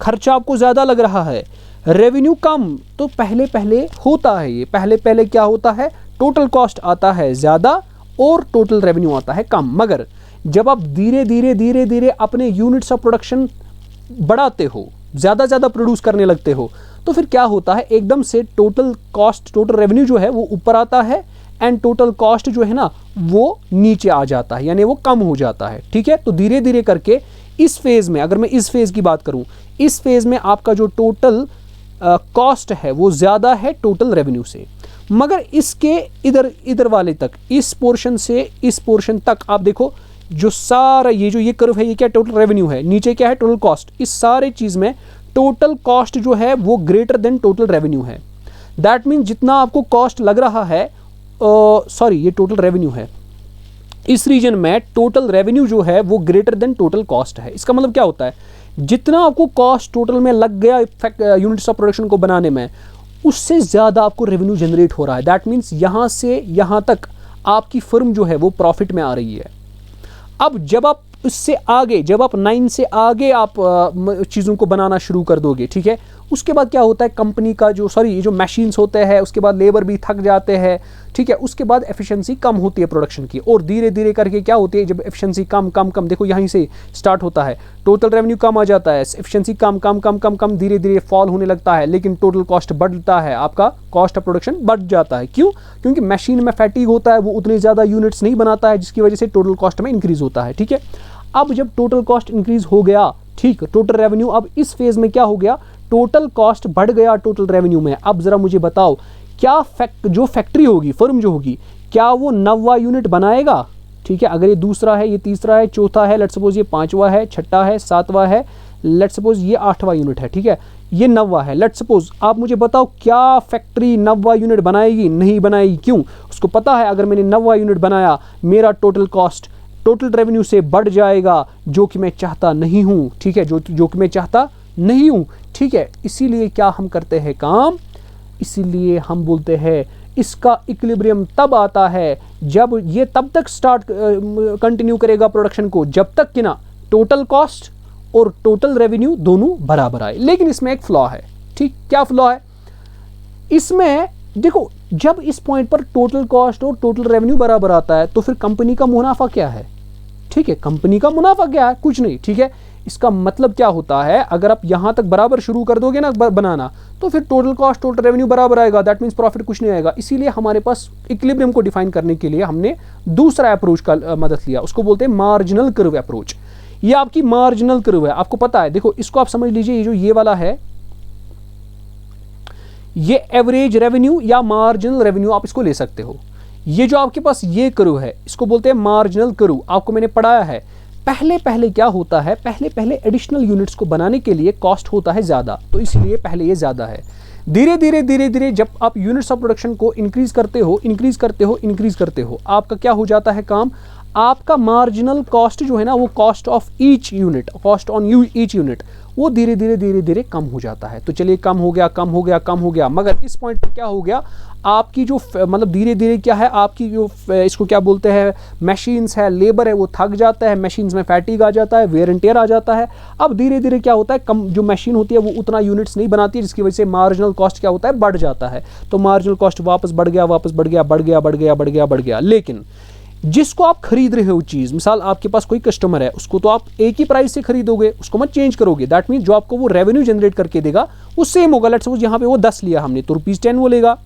खर्चा आपको ज़्यादा लग रहा है, रेवेन्यू कम। तो पहले पहले होता है ये, पहले पहले क्या होता है, टोटल कॉस्ट आता है ज़्यादा और टोटल रेवेन्यू आता है कम। मगर जब आप धीरे धीरे धीरे धीरे अपने यूनिट्स ऑफ प्रोडक्शन बढ़ाते हो, ज़्यादा ज़्यादा प्रोड्यूस करने लगते हो, तो फिर क्या होता है, एकदम से टोटल कॉस्ट, टोटल रेवेन्यू जो है वो ऊपर आता है एंड टोटल कॉस्ट जो है ना वो नीचे आ जाता है, यानी वो कम हो जाता है। ठीक है, तो धीरे धीरे करके इस फेज़ में, अगर मैं इस फेज़ की बात करूं, इस फेज़ में आपका जो टोटल कॉस्ट है वो ज़्यादा है टोटल रेवेन्यू से। मगर इसके इधर वाले तक, इस पोर्शन से इस पोर्शन तक आप देखो, जो सारा ये कर्व है, ये क्या टोटल रेवेन्यू है, नीचे क्या है टोटल कॉस्ट। इस सारे चीज़ में टोटल कॉस्ट जो है वो ग्रेटर देन टोटल रेवेन्यू है। दैट मीन जितना आपको कॉस्ट लग रहा है, सॉरी ये टोटल रेवेन्यू है, इस रीजन में टोटल रेवेन्यू जो है वो ग्रेटर देन टोटल कॉस्ट है। इसका मतलब क्या होता है, जितना आपको कॉस्ट टोटल में लग गया यूनिट्स ऑफ प्रोडक्शन को बनाने में, उससे ज़्यादा आपको रेवेन्यू जनरेट हो रहा है। दैट मीन्स यहाँ से यहाँ तक आपकी फर्म जो है वो प्रॉफिट में आ रही है। अब जब आप इससे आगे, जब आप 9 से आगे आप चीज़ों को बनाना शुरू कर दोगे, ठीक है, उसके बाद क्या होता है, कंपनी का जो ये जो मशीन्स होते हैं, उसके बाद लेबर भी थक जाते हैं, ठीक है, उसके बाद एफिशिएंसी कम होती है प्रोडक्शन की, और धीरे धीरे करके क्या होती है, जब एफिशिएंसी कम कम कम, देखो यहीं से स्टार्ट होता है, टोटल रेवेन्यू कम आ जाता है, एफिशिएंसी कम कम कम कम कम, धीरे धीरे फॉल होने लगता है, लेकिन टोटल कॉस्ट बढ़ता है, आपका कॉस्ट ऑफ प्रोडक्शन बढ़ जाता है। क्यों? क्योंकि मशीन में फैटिग होता है, वो उतने ज़्यादा यूनिट्स नहीं बनाता है, जिसकी वजह से टोटल कॉस्ट में इंक्रीज होता है। ठीक है, अब जब टोटल कॉस्ट इंक्रीज हो गया, ठीक, टोटल रेवेन्यू, अब इस फेज में क्या हो गया, टोटल कॉस्ट बढ़ गया टोटल रेवेन्यू में। अब जरा मुझे बताओ, क्या जो फैक्ट्री होगी, फर्म जो होगी, क्या वो 9वां यूनिट बनाएगा? ठीक है, अगर ये दूसरा है, ये तीसरा है, चौथा है, लेट्स सपोज ये 5वां है, छठा है, 7वां है, लेट्स सपोज ये 8वां यूनिट है, ठीक है, ये 9वां है, लेट्स सपोज। आप मुझे बताओ, क्या फैक्ट्री 9वां यूनिट बनाएगी? नहीं बनाएगी। क्यों? उसको पता है अगर मैंने 9वां यूनिट बनाया, मेरा टोटल कॉस्ट टोटल रेवेन्यू से बढ़ जाएगा, जो कि मैं चाहता नहीं हूं। ठीक है, जो कि मैं चाहता नहीं हूं। ठीक है, इसीलिए क्या हम करते हैं काम, इसीलिए हम बोलते हैं इसका इक्विलिब्रियम तब आता है जब ये तब तक कंटिन्यू करेगा प्रोडक्शन को, जब तक कि ना टोटल कॉस्ट और टोटल रेवेन्यू दोनों बराबर आए। लेकिन इसमें एक फ्लॉ है। ठीक, क्या फ्लॉ है इसमें? देखो, जब इस पॉइंट पर टोटल कॉस्ट और टोटल रेवेन्यू बराबर आता है, तो फिर कंपनी का मुनाफा क्या है? ठीक है, कंपनी का मुनाफा क्या है? कुछ नहीं। ठीक है, इसका मतलब क्या होता है, अगर आप यहां तक बराबर शुरू कर दोगे ना बनाना, तो फिर टोटल कॉस्ट टोटल रेवेन्यू बराबर आएगा। दैट मीन्स प्रॉफिट कुछ नहीं आएगा। इसीलिए हमारे पास इक्विलिब्रियम को डिफाइन करने के लिए हमने दूसरा अप्रोच का मदद लिया, उसको बोलते हैं मार्जिनल कर्व अप्रोच। ये आपकी मार्जिनल कर्व है, आपको पता है। देखो, इसको आप समझ लीजिए, ये जो ये वाला है, ये एवरेज रेवेन्यू या मार्जिनल रेवेन्यू आप इसको ले सकते हो। ये जो आपके पास ये कर्व है, इसको बोलते हैं मार्जिनल कर्व। आपको मैंने पढ़ाया है, पहले पहले क्या होता है, पहले पहले एडिशनल यूनिट्स को बनाने के लिए कॉस्ट होता है ज़्यादा, तो इसलिए पहले ये ज़्यादा है। धीरे धीरे धीरे धीरे जब आप यूनिट्स ऑफ प्रोडक्शन को इंक्रीज करते हो, आपका क्या हो जाता है काम, आपका मार्जिनल कॉस्ट जो है ना, वो cost of each unit, cost on each unit, वो धीरे धीरे कम हो जाता है। तो चलिए, कम हो गया, मगर इस पॉइंट पर क्या हो गया, आपकी जो मतलब धीरे धीरे क्या है, आपकी जो इसको क्या बोलते हैं, मशीन्स है, लेबर है, वो थक जाता है, मशीन्स में फैटिग आ जाता है, वेयर एंड टेयर आ जाता है। अब धीरे धीरे क्या होता है, कम जो मशीन होती है वो उतना यूनिट्स नहीं बनाती है, जिसकी वजह से मार्जिनल कॉस्ट क्या होता है, बढ़ जाता है। तो मार्जिनल कॉस्ट वापस बढ़ गया। लेकिन जिसको आप खरीद रहे हो चीज़, मिसाल आपके पास कोई कस्टमर है, उसको तो आप एक ही प्राइस से खरीदोगे, उसको मत चेंज करोगे। दैट मीन्स जो आपको वो रेवेन्यू जनरेट करके देगा वो सेम होगा। लेट्स सपोज यहाँ पे वो 10 लिया हमने, तो ₹10 वो लेगा।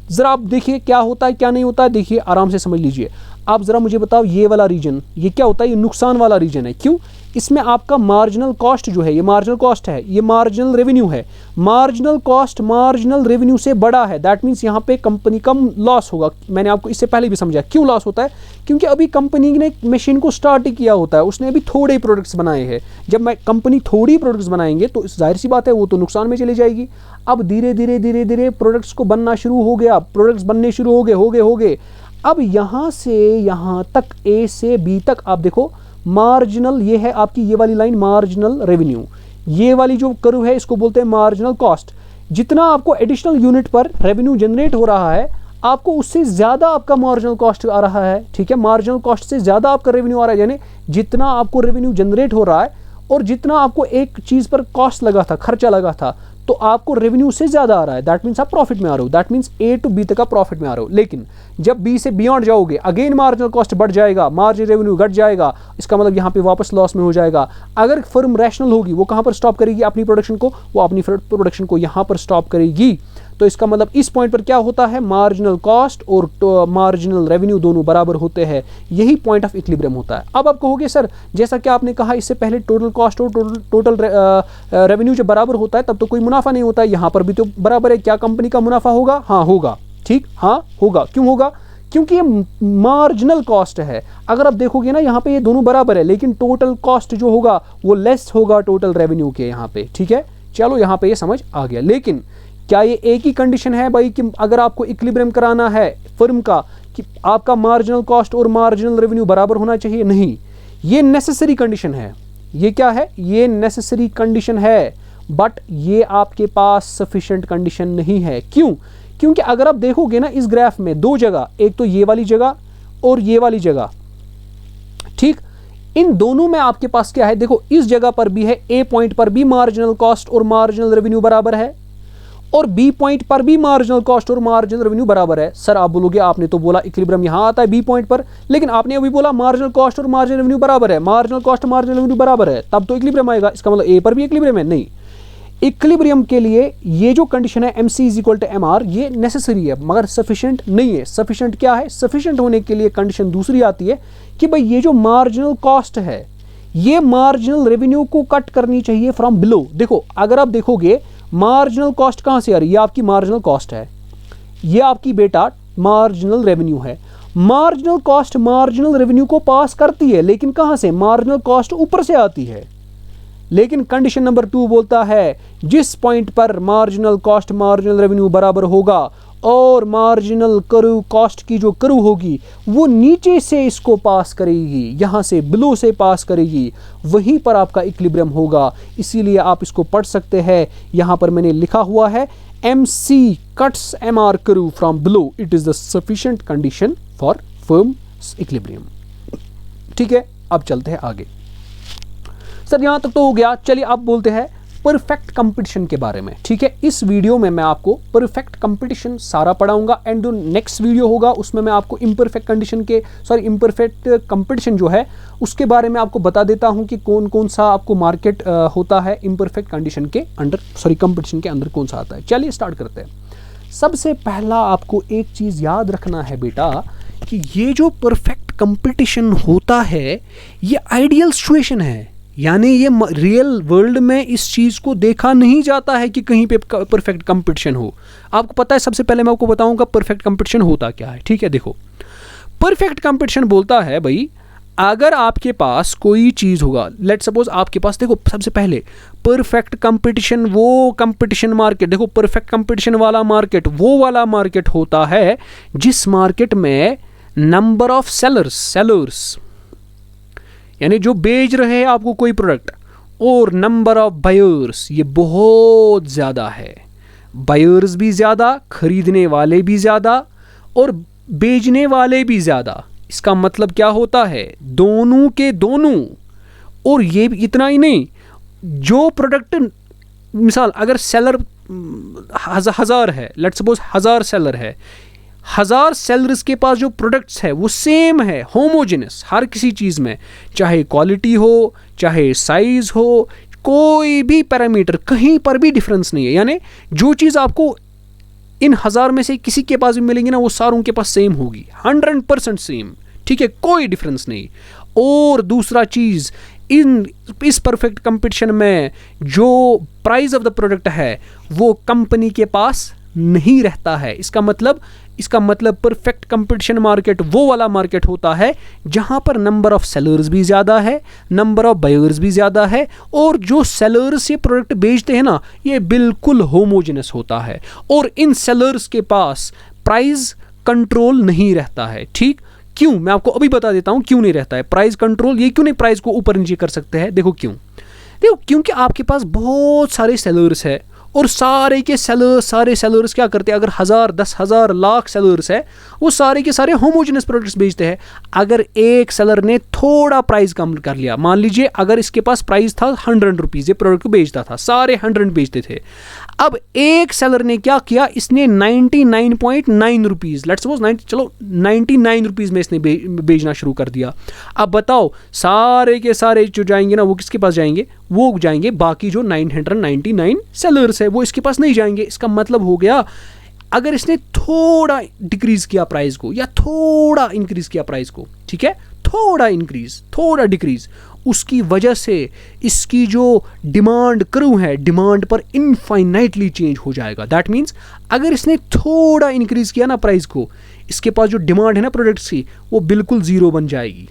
ज़रा आप देखिए क्या होता है क्या नहीं होता है, देखिए आराम से समझ लीजिए। आप ज़रा मुझे बताओ, ये वाला रीजन, ये क्या होता है, ये नुकसान वाला रीजन है। क्यों? इसमें आपका मार्जिनल कॉस्ट जो है, ये मार्जिनल कॉस्ट है, ये मार्जिनल रेवेन्यू है। मार्जिनल कॉस्ट मार्जिनल रेवेन्यू से बड़ा है। दैट मीन्स यहाँ पे कंपनी का लॉस होगा। मैंने आपको इससे पहले भी समझा क्यों लॉस होता है, क्योंकि अभी कंपनी ने मशीन को स्टार्ट ही किया होता है, उसने अभी थोड़े प्रोडक्ट्स बनाए हैं। जब कंपनी थोड़ी प्रोडक्ट्स बनाएंगे तो जाहिर सी बात है वो तो नुकसान में चली जाएगी। अब धीरे धीरे प्रोडक्ट्स को बनना शुरू हो गया, प्रोडक्ट्स बनने शुरू हो गए। अब यहाँ से यहाँ तक, ए से बी तक आप देखो, मार्जिनल, ये है आपकी ये वाली लाइन मार्जिनल रेवेन्यू, ये वाली जो कर्व है इसको बोलते हैं मार्जिनल कॉस्ट। जितना आपको एडिशनल यूनिट पर रेवेन्यू जनरेट हो रहा है, आपको उससे ज़्यादा आपका मार्जिनल कॉस्ट आ रहा है, ठीक है, मार्जिनल कॉस्ट से ज़्यादा आपका रेवेन्यू आ रहा है, यानी जितना आपको रेवेन्यू जनरेट हो रहा है और जितना आपको एक चीज़ पर कॉस्ट लगा था, खर्चा लगा था, तो आपको रेवेन्यू से ज़्यादा आ रहा है, दैट मीन्स आप प्रॉफिट में आ रहे हो, that means A to B तक आप प्रॉफिट में आ रहे हो। लेकिन जब बी से बियॉन्ड जाओगे, अगेन मार्जिनल कॉस्ट बढ़ जाएगा, मार्जिन रेवेन्यू घट जाएगा, इसका मतलब यहाँ पे वापस लॉस में हो जाएगा। अगर फर्म रैशनल होगी, वो कहाँ पर स्टॉप करेगी अपनी प्रोडक्शन को, वो अपनी प्रोडक्शन को यहाँ पर स्टॉप करेगी। तो इसका मतलब इस पॉइंट पर क्या होता है, मार्जिनल कॉस्ट और मार्जिनल रेवेन्यू दोनों बराबर होते हैं, यही पॉइंट ऑफ इक्विलिब्रियम होता है। अब आप कहोगे सर जैसा कि आपने कहा इससे पहले टोटल कॉस्ट और टोटल रेवेन्यू जब बराबर होता है तब तो कोई मुनाफा नहीं होता है, यहाँ पर भी तो बराबर है, क्या कंपनी का मुनाफा होगा? हाँ होगा, ठीक, हाँ होगा। क्यों होगा? क्योंकि ये मार्जिनल कॉस्ट है। अगर आप देखोगे ना यहाँ पे ये दोनों बराबर है, लेकिन टोटल कॉस्ट जो होगा वो लेस होगा टोटल रेवेन्यू के यहाँ पे, ठीक है। चलो यहाँ पे ये समझ आ गया। लेकिन क्या ये एक ही कंडीशन है भाई कि अगर आपको इक्विलिब्रियम कराना है फर्म का कि आपका मार्जिनल कॉस्ट और मार्जिनल रेवेन्यू बराबर होना चाहिए? नहीं, ये नेसेसरी कंडीशन है। ये क्या है? ये नेसेसरी कंडीशन है, बट ये आपके पास सफिशिएंट कंडीशन नहीं है। क्यों? क्योंकि अगर आप देखोगे ना इस ग्राफ में दो जगह, एक तो ये वाली जगह और ये वाली जगह, ठीक, इन दोनों में आपके पास क्या है? देखो इस जगह पर भी है, ए पॉइंट पर भी मार्जिनल कॉस्ट और मार्जिनल रेवेन्यू बराबर है, और बी पॉइंट पर भी मार्जिनल कॉस्ट और मार्जिनल रेवेन्यू बराबर है। सर आप बोलोगे आपने तो बोला इक्विलिब्रियम यहां आता है बी पॉइंट पर, लेकिन आपने अभी बोला मार्जिनल कॉस्ट और मार्जिनल रेवेन्यू बराबर है, मार्जिनल कॉस्ट मार्जिनल रेवेन्यू बराबर है, तब तो इक्विलिब्रियम आएगा। इसका मतलब ए पर भी इक्विलिब्रियम है? नहीं, इक्विलिब्रियम के लिए ये जो कंडीशन है MC = MR, ये नेसेसरी है मगर सफिशिएंट नहीं है। सफिशिएंट क्या है? सफिशिएंट होने के लिए कंडीशन दूसरी आती है कि भाई ये जो मार्जिनल कॉस्ट है ये मार्जिनल रेवेन्यू को कट करनी चाहिए फ्रॉम बिलो। देखो अगर आप देखोगे मार्जिनल कॉस्ट कहां से आ रही है? ये आपकी मार्जिनल कॉस्ट है, ये आपकी बेटा मार्जिनल रेवेन्यू है। मार्जिनल कॉस्ट मार्जिनल रेवेन्यू को पास करती है, लेकिन कहां से? मार्जिनल कॉस्ट ऊपर से आती है। लेकिन कंडीशन नंबर 2 बोलता है जिस पॉइंट पर मार्जिनल कॉस्ट मार्जिनल रेवेन्यू बराबर होगा और मार्जिनल कर्व कॉस्ट की जो कर्व होगी वो नीचे से इसको पास करेगी, यहां से बिलो से पास करेगी, वहीं पर आपका इक्विलिब्रियम होगा। इसीलिए आप इसको पढ़ सकते हैं, यहां पर मैंने लिखा हुआ है MC cuts MR curve from below, it is the sufficient condition for firm's equilibrium। ठीक है, अब चलते हैं आगे। सर यहां तक तो हो गया, चलिए अब बोलते हैं परफेक्ट कंपटीशन के बारे में। ठीक है, इस वीडियो में मैं आपको परफेक्ट कंपटीशन सारा पढ़ाऊंगा, एंड जो नेक्स्ट वीडियो होगा उसमें मैं आपको इम्परफेक्ट कंपटीशन जो है उसके बारे में आपको बता देता हूं कि कौन कौन सा आपको मार्केट होता है इम्परफेक्ट कंडीशन के अंडर, कंपटीशन के अंदर कौन सा आता है। चलिए स्टार्ट करते हैं। सबसे पहला आपको एक चीज याद रखना है बेटा कि ये जो परफेक्ट कंपटीशन होता है ये आइडियल सिचुएशन है, यानी ये रियल वर्ल्ड में इस चीज़ को देखा नहीं जाता है कि कहीं पे परफेक्ट कंपटीशन हो। आपको पता है, सबसे पहले मैं आपको बताऊंगा परफेक्ट कंपटीशन होता क्या है। ठीक है, देखो परफेक्ट कंपटीशन बोलता है भाई अगर आपके पास कोई चीज़ होगा, लेट सपोज आपके पास, देखो सबसे पहले परफेक्ट कंपटीशन वो कंपटीशन मार्केट, देखो परफेक्ट कंपटीशन वाला मार्केट वो वाला मार्केट होता है जिस मार्केट में नंबर ऑफ सेलर्स यानी जो बेच रहे हैं आपको कोई प्रोडक्ट, और नंबर ऑफ बायर्स ये बहुत ज़्यादा है। बायर्स भी ज़्यादा, खरीदने वाले भी ज़्यादा और बेचने वाले भी ज़्यादा। इसका मतलब क्या होता है? दोनों के दोनों। और ये इतना ही नहीं, जो प्रोडक्ट मिसाल अगर सेलर 1000 है, लेट्स सपोज 1000 सेलर है, 1000 सेलर्स के पास जो प्रोडक्ट्स है वो सेम है, होमोजेनस हर किसी चीज़ में, चाहे क्वालिटी हो चाहे साइज हो, कोई भी पैरामीटर कहीं पर भी डिफरेंस नहीं है। यानी जो चीज़ आपको इन 1000 में से किसी के पास भी मिलेंगी ना वो सारों के पास सेम होगी, 100% सेम। ठीक है, कोई डिफरेंस नहीं। और दूसरा चीज़, इस परफेक्ट कंपटीशन में जो प्राइस ऑफ द प्रोडक्ट है वो कंपनी के पास नहीं रहता है। इसका मतलब परफेक्ट कंपटीशन मार्केट वो वाला मार्केट होता है जहां पर नंबर ऑफ सेलर्स भी ज़्यादा है, नंबर ऑफ बायर्स भी ज़्यादा है, और जो सेलर्स ये प्रोडक्ट बेचते हैं ना ये बिल्कुल होमोजेनस होता है, और इन सेलर्स के पास प्राइस कंट्रोल नहीं रहता है। ठीक, क्यों? मैं आपको अभी बता देता हूं क्यों नहीं रहता है प्राइस कंट्रोल। ये क्यों नहीं प्राइस को ऊपर नीचे कर सकते हैं? देखो क्यों, क्योंकि आपके पास बहुत सारे सेलर्स है और सारे के सारे सेलर्स क्या करते हैं, अगर 1000, 10,000, लाख सेलर्स है, वो सारे के सारे होमोजेनस प्रोडक्ट्स बेचते हैं। अगर एक सेलर ने थोड़ा प्राइस कम कर लिया, मान लीजिए अगर इसके पास प्राइस था 100 रुपीज़, ये प्रोडक्ट को बेचता था, सारे 100 बेचते थे। अब एक सेलर ने क्या किया, इसने 99.9 रुपीज़, लेट्स सपोज चलो 99 रुपीज़ में इसने बेचना शुरू कर दिया। अब बताओ सारे के सारे जो जाएंगे ना, वो किसके पास जाएंगे, वो जाएंगे बाकी जो 999 सेलर्स है, वो इसके पास नहीं जाएंगे। इसका मतलब हो गया, अगर इसने थोड़ा डिक्रीज किया प्राइस को या थोड़ा इंक्रीज किया प्राइस को, ठीक है, थोड़ा इंक्रीज थोड़ा डिक्रीज, उसकी वजह से इसकी जो डिमांड कर्व है, डिमांड पर इनफाइनाइटली चेंज हो जाएगा। दैट मीन्स अगर इसने थोड़ा इंक्रीज किया ना प्राइस को, इसके पास जो डिमांड है ना प्रोडक्ट्स की, वो बिल्कुल ज़ीरो बन जाएगी,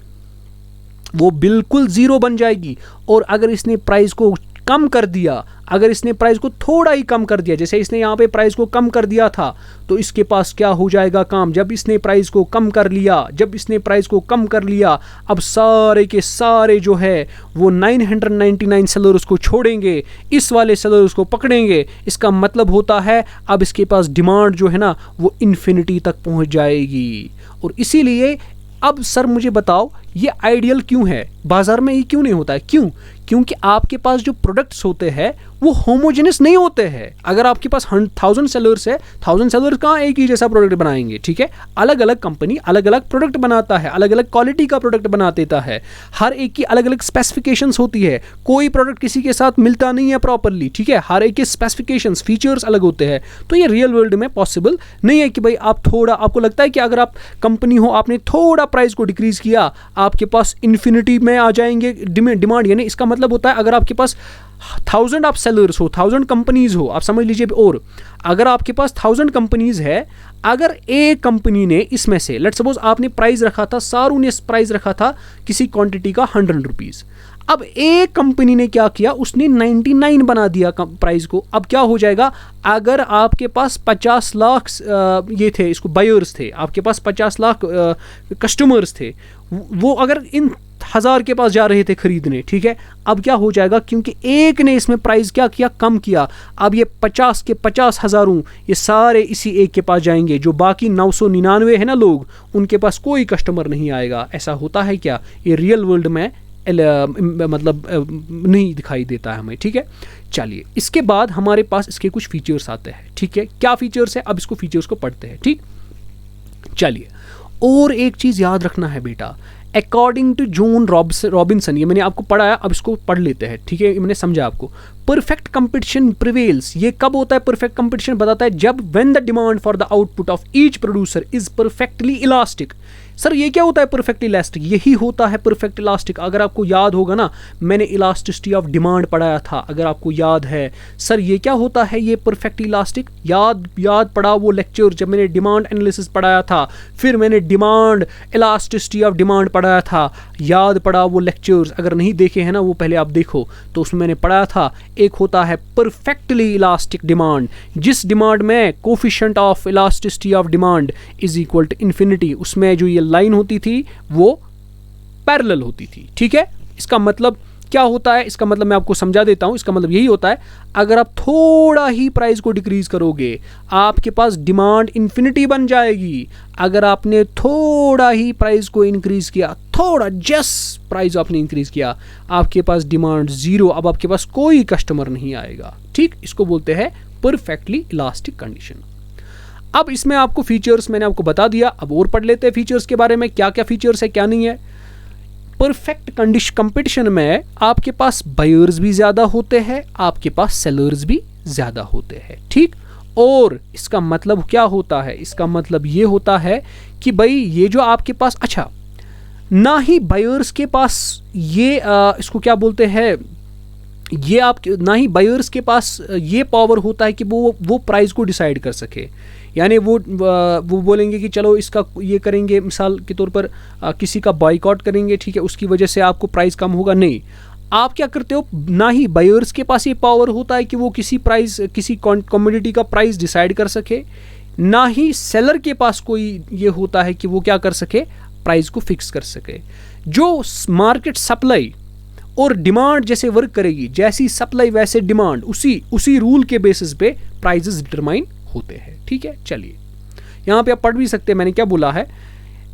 वो बिल्कुल ज़ीरो बन जाएगी। और अगर इसने प्राइस को कम कर दिया, अगर इसने प्राइस को थोड़ा ही कम कर दिया, जैसे इसने यहाँ पे प्राइस को कम कर दिया था, तो इसके पास क्या हो जाएगा काम, जब इसने प्राइस को कम कर लिया, जब इसने प्राइस को कम कर लिया, अब सारे के सारे जो है वो 999 सेलर्स को छोड़ेंगे, इस वाले सेलर्स को पकड़ेंगे। इसका मतलब होता है अब इसके पास डिमांड जो है ना वो इन्फिनिटी तक पहुँच जाएगी। और इसीलिए अब सर मुझे बताओ, ये आइडियल क्यों है, बाजार में ये क्यों नहीं होता है? क्यों? क्योंकि आपके पास जो प्रोडक्ट्स होते हैं वो होमोजेनस नहीं होते हैं। अगर आपके पास 1000 सेलर्स है, 1000 सेलर्स कहाँ एक ही जैसा प्रोडक्ट बनाएंगे, ठीक है, अलग अलग कंपनी अलग अलग प्रोडक्ट बनाता है, अलग अलग क्वालिटी का प्रोडक्ट बना देता है, हर एक की अलग अलग स्पेसिफिकेशंस होती है, कोई प्रोडक्ट किसी के साथ मिलता नहीं है प्रॉपरली, ठीक है, हर एक के स्पेसिफिकेशंस फीचर्स अलग होते हैं। तो ये रियल वर्ल्ड में पॉसिबल नहीं है कि भाई आप थोड़ा, आपको लगता है कि अगर आप कंपनी हो, आपने थोड़ा प्राइस को डिक्रीज किया, आपके पास इन्फिनिटी में आ जाएंगे डिमांड। यानी इसका मतलब होता है अगर आपके पास 1000 आप सेलर्स हो, 1000 कंपनीज हो, आप समझ लीजिए, और अगर आपके पास 1000 कंपनीज है, अगर एक कंपनी ने इसमें से लेट्स सपोज आपने प्राइस रखा था, सारों ने प्राइस रखा था किसी क्वांटिटी का 100 रुपीज़, अब एक कंपनी ने क्या किया, उसने 99 बना दिया प्राइस को। अब क्या हो जाएगा, अगर आपके पास 50 लाख ये थे, इसको बायर्स थे, आपके पास 50 लाख कस्टमर्स थे, वो अगर इन 1000 के पास जा रहे थे खरीदने, ठीक है, अब क्या हो जाएगा, क्योंकि एक ने इसमें प्राइस क्या किया, कम किया, अब ये 50 के 50 हज़ारों ये सारे इसी एक के पास जाएंगे, जो बाकी 999 है ना लोग, उनके पास कोई कस्टमर नहीं आएगा। ऐसा होता है क्या? ये रियल वर्ल्ड में मतलब नहीं दिखाई देता है हमें, ठीक है। चलिए, इसके बाद हमारे पास इसके कुछ फीचर्स आते हैं, ठीक है, क्या फीचर्स है, अब इसको फीचर्स को पढ़ते हैं, ठीक। चलिए, और एक चीज़ याद रखना है बेटा, अकॉर्डिंग टू जॉन रॉबिन्सन, ये मैंने आपको पढ़ाया, अब इसको पढ़ लेते हैं, ठीक है, मैंने समझा आपको। परफेक्ट कंपटीशन प्रिवेल्स, ये कब होता है परफेक्ट कंपटीशन, बताता है जब when the demand for the output of each producer is perfectly elastic. Sir ये क्या होता है परफेक्ट इलास्टिक? यही होता है परफेक्ट इलास्टिक। अगर आपको याद होगा ना, मैंने इलास्टिसिटी ऑफ डिमांड पढ़ाया था, अगर आपको याद है, सर ये क्या होता है ये परफेक्ट इलास्टिक, याद पड़ा वो लेक्चर जब मैंने डिमांड एनालिसिस पढ़ाया था, फिर मैंने डिमांड इलास्टिसिटी ऑफ डिमांड पढ़ाया था, याद पड़ा वो लेक्चर्स, अगर नहीं देखे हैं ना वो पहले आप देखो, तो उसमें मैंने पढ़ाया था एक होता है परफेक्टली इलास्टिक डिमांड, जिस डिमांड में coefficient of elasticity of demand is equal to infinity, उसमें जो ये लाइन होती थी वो पैरेलल होती थी, ठीक है। इसका मतलब क्या होता है, इसका मतलब मैं आपको समझा देता हूं, इसका मतलब यही होता है, अगर आप थोड़ा ही प्राइस को डिक्रीज करोगे, आपके पास डिमांड इन्फिनिटी बन जाएगी। अगर आपने थोड़ा ही प्राइस को इंक्रीज किया, थोड़ा जस्ट प्राइस आपने इंक्रीज किया, आपके पास डिमांड जीरो, अब आपके पास कोई कस्टमर नहीं आएगा, ठीक। इसको बोलते हैं परफेक्टली इलास्टिक कंडीशन। अब इसमें आपको फीचर्स मैंने आपको बता दिया, अब और पढ़ लेते हैं फीचर्स के बारे में, क्या क्या फीचर्स है क्या नहीं है। परफेक्ट कंपटीशन में आपके पास बायर्स भी ज़्यादा होते हैं, आपके पास सेलर्स भी ज़्यादा होते हैं, ठीक। और इसका मतलब क्या होता है, इसका मतलब ये होता है कि भाई ये जो आपके पास, अच्छा, ना ही बायर्स के पास ये इसको क्या बोलते हैं, ये आप ना ही बायर्स के पास ये पावर होता है कि वो प्राइस को डिसाइड कर सके। यानी वो बोलेंगे कि चलो इसका ये करेंगे, मिसाल के तौर पर किसी का बॉयकॉट करेंगे, ठीक है, उसकी वजह से आपको प्राइस कम होगा, नहीं। आप क्या करते हो, ना ही बायर्स के पास ये पावर होता है कि वो किसी कमोडिटी का प्राइस डिसाइड कर सके, ना ही सेलर के पास कोई ये होता है कि वो क्या कर सके, प्राइस को फिक्स कर सके। जो मार्केट सप्लाई और डिमांड जैसे वर्क करेगी, जैसी सप्लाई वैसे डिमांड, उसी रूल के बेसिस पे प्राइजेस डिटरमाइन होते हैं। ठीक है, चलिए यहाँ पे आप पढ़ भी सकते हैं मैंने क्या बोला है।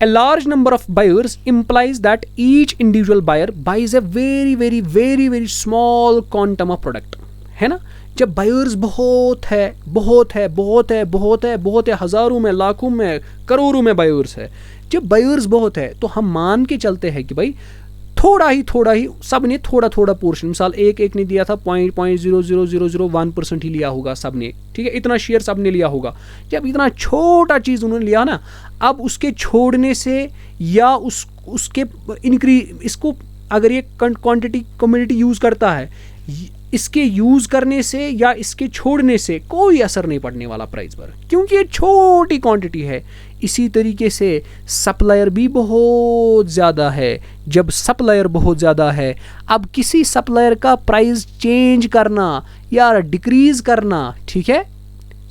A large number of buyers implies that each individual buyer buys a very small quantum of product, है ना। जब बायर्स बहुत है, हजारों में, लाखों में, करोड़ों में बायर्स है, जब बायर्स बहुत है तो हम मान के चलते हैं कि भाई थोड़ा ही सब ने थोड़ा पोर्शन, मिसाल एक ने दिया था 0.00001% ही लिया होगा सब ने, ठीक है, इतना शेयर सब ने लिया होगा। जब इतना छोटा चीज़ उन्होंने लिया ना, अब उसके छोड़ने से या उसके इसको अगर ये क्वांटिटी कम्युनिटी यूज़ करता है, इसके यूज़ करने से या इसके छोड़ने से कोई असर नहीं पड़ने वाला प्राइस पर, क्योंकि ये छोटी क्वांटिटी है। इसी तरीके से सप्लायर भी बहुत ज़्यादा है। जब सप्लायर बहुत ज़्यादा है, अब किसी सप्लायर का प्राइस चेंज करना या डिक्रीज़ करना, ठीक है,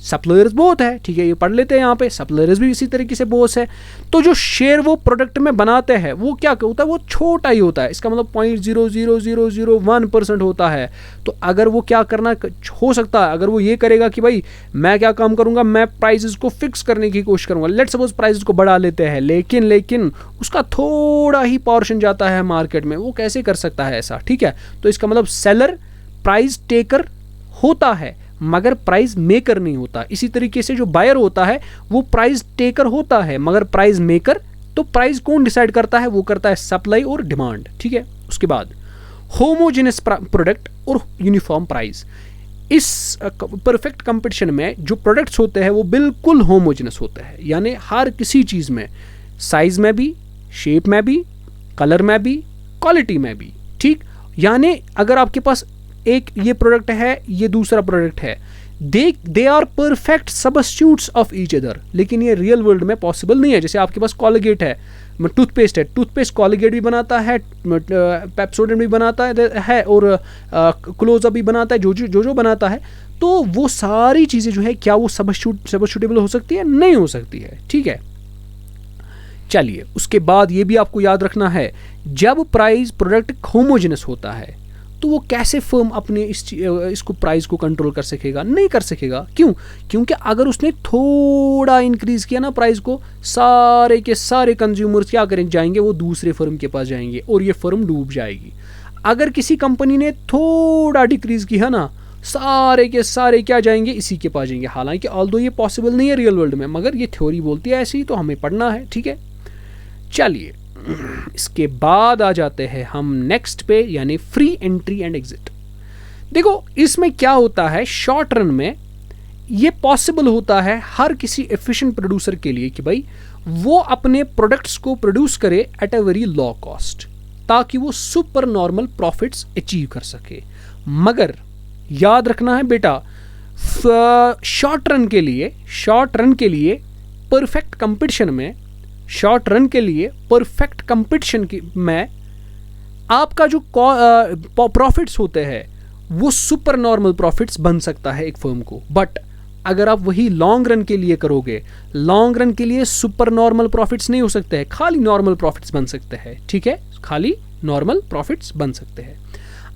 सप्लायर्स बहुत है, ठीक है, ये पढ़ लेते हैं यहाँ पे, सप्लायर्स भी इसी तरीके से बहुत है। तो जो शेयर वो प्रोडक्ट में बनाते हैं वो क्या होता है, वो छोटा ही होता है, इसका मतलब 0.00001% होता है। तो अगर वो क्या करना हो सकता है, अगर वो ये करेगा कि भाई मैं क्या काम करूँगा, मैं प्राइजेस को फिक्स करने की कोशिश करूँगा, लेट्स सपोज प्राइजेस को बढ़ा लेते हैं, लेकिन उसका थोड़ा ही पोर्शन जाता है मार्केट में, वो कैसे कर सकता है ऐसा, ठीक है। तो इसका मतलब सेलर प्राइस टेकर होता है मगर प्राइस मेकर नहीं होता। इसी तरीके से जो बायर होता है वो प्राइस टेकर होता है मगर प्राइस मेकर, तो प्राइस कौन डिसाइड करता है, वो करता है सप्लाई और डिमांड, ठीक है। उसके बाद होमोजेनस प्रोडक्ट और यूनिफॉर्म प्राइस। इस परफेक्ट कंपटीशन में जो प्रोडक्ट्स होते हैं वो बिल्कुल होमोजेनस होते हैं, यानी हर किसी चीज़ में, साइज में भी, शेप में भी, कलर में भी, क्वालिटी में भी, ठीक। यानी अगर आपके पास एक ये प्रोडक्ट है, ये दूसरा प्रोडक्ट है, they are perfect substitutes of each other, लेकिन ये रियल वर्ल्ड में पॉसिबल नहीं है। जैसे आपके पास कॉलगेट है, टूथपेस्ट है, टूथपेस्ट कॉलगेट भी बनाता है, पेप्सोडेंट भी बनाता है और क्लोजअप भी बनाता है, जो बनाता है, तो वो सारी चीज़ें जो है क्या वो सब्स्टिट्यूटेबल हो सकती है, नहीं हो सकती है, ठीक है। चलिए उसके बाद ये भी आपको याद रखना है, जब प्राइस प्रोडक्ट होमोजेनस होता है तो वो कैसे फर्म अपने इसको प्राइस को कंट्रोल कर सकेगा, नहीं कर सकेगा। क्यों? क्योंकि अगर उसने थोड़ा इंक्रीज किया ना प्राइस को, सारे के सारे कंज्यूमर्स क्या करेंगे, जाएंगे वो दूसरे फर्म के पास जाएंगे और ये फर्म डूब जाएगी। अगर किसी कंपनी ने थोड़ा डिक्रीज किया ना, सारे के सारे क्या जाएंगे, इसी के पास जाएंगे। हालांकि ऑल्दो ये पॉसिबल नहीं है रियल वर्ल्ड में, मगर ये थ्योरी बोलती है ऐसे ही, तो हमें पढ़ना है, ठीक है। चलिए इसके बाद आ जाते हैं हम नेक्स्ट पे, यानी फ्री एंट्री एंड एग्जिट। देखो इसमें क्या होता है, शॉर्ट रन में ये पॉसिबल होता है हर किसी एफिशिएंट प्रोड्यूसर के लिए कि भाई वो अपने प्रोडक्ट्स को प्रोड्यूस करे at a very low cost, ताकि वो सुपर नॉर्मल प्रॉफिट्स अचीव कर सके। मगर याद रखना है बेटा, शॉर्ट रन के लिए परफेक्ट कंपटीशन में, शॉर्ट रन के लिए परफेक्ट कंपटीशन में आपका जो प्रॉफिट्स होते हैं वो सुपर नॉर्मल प्रॉफिट्स बन सकता है एक फर्म को। बट अगर आप वही लॉन्ग रन के लिए करोगे, लॉन्ग रन के लिए सुपर नॉर्मल प्रॉफिट्स नहीं हो सकते हैं, खाली नॉर्मल प्रॉफिट्स बन सकते हैं, ठीक है, खाली नॉर्मल प्रॉफिट्स बन सकते हैं।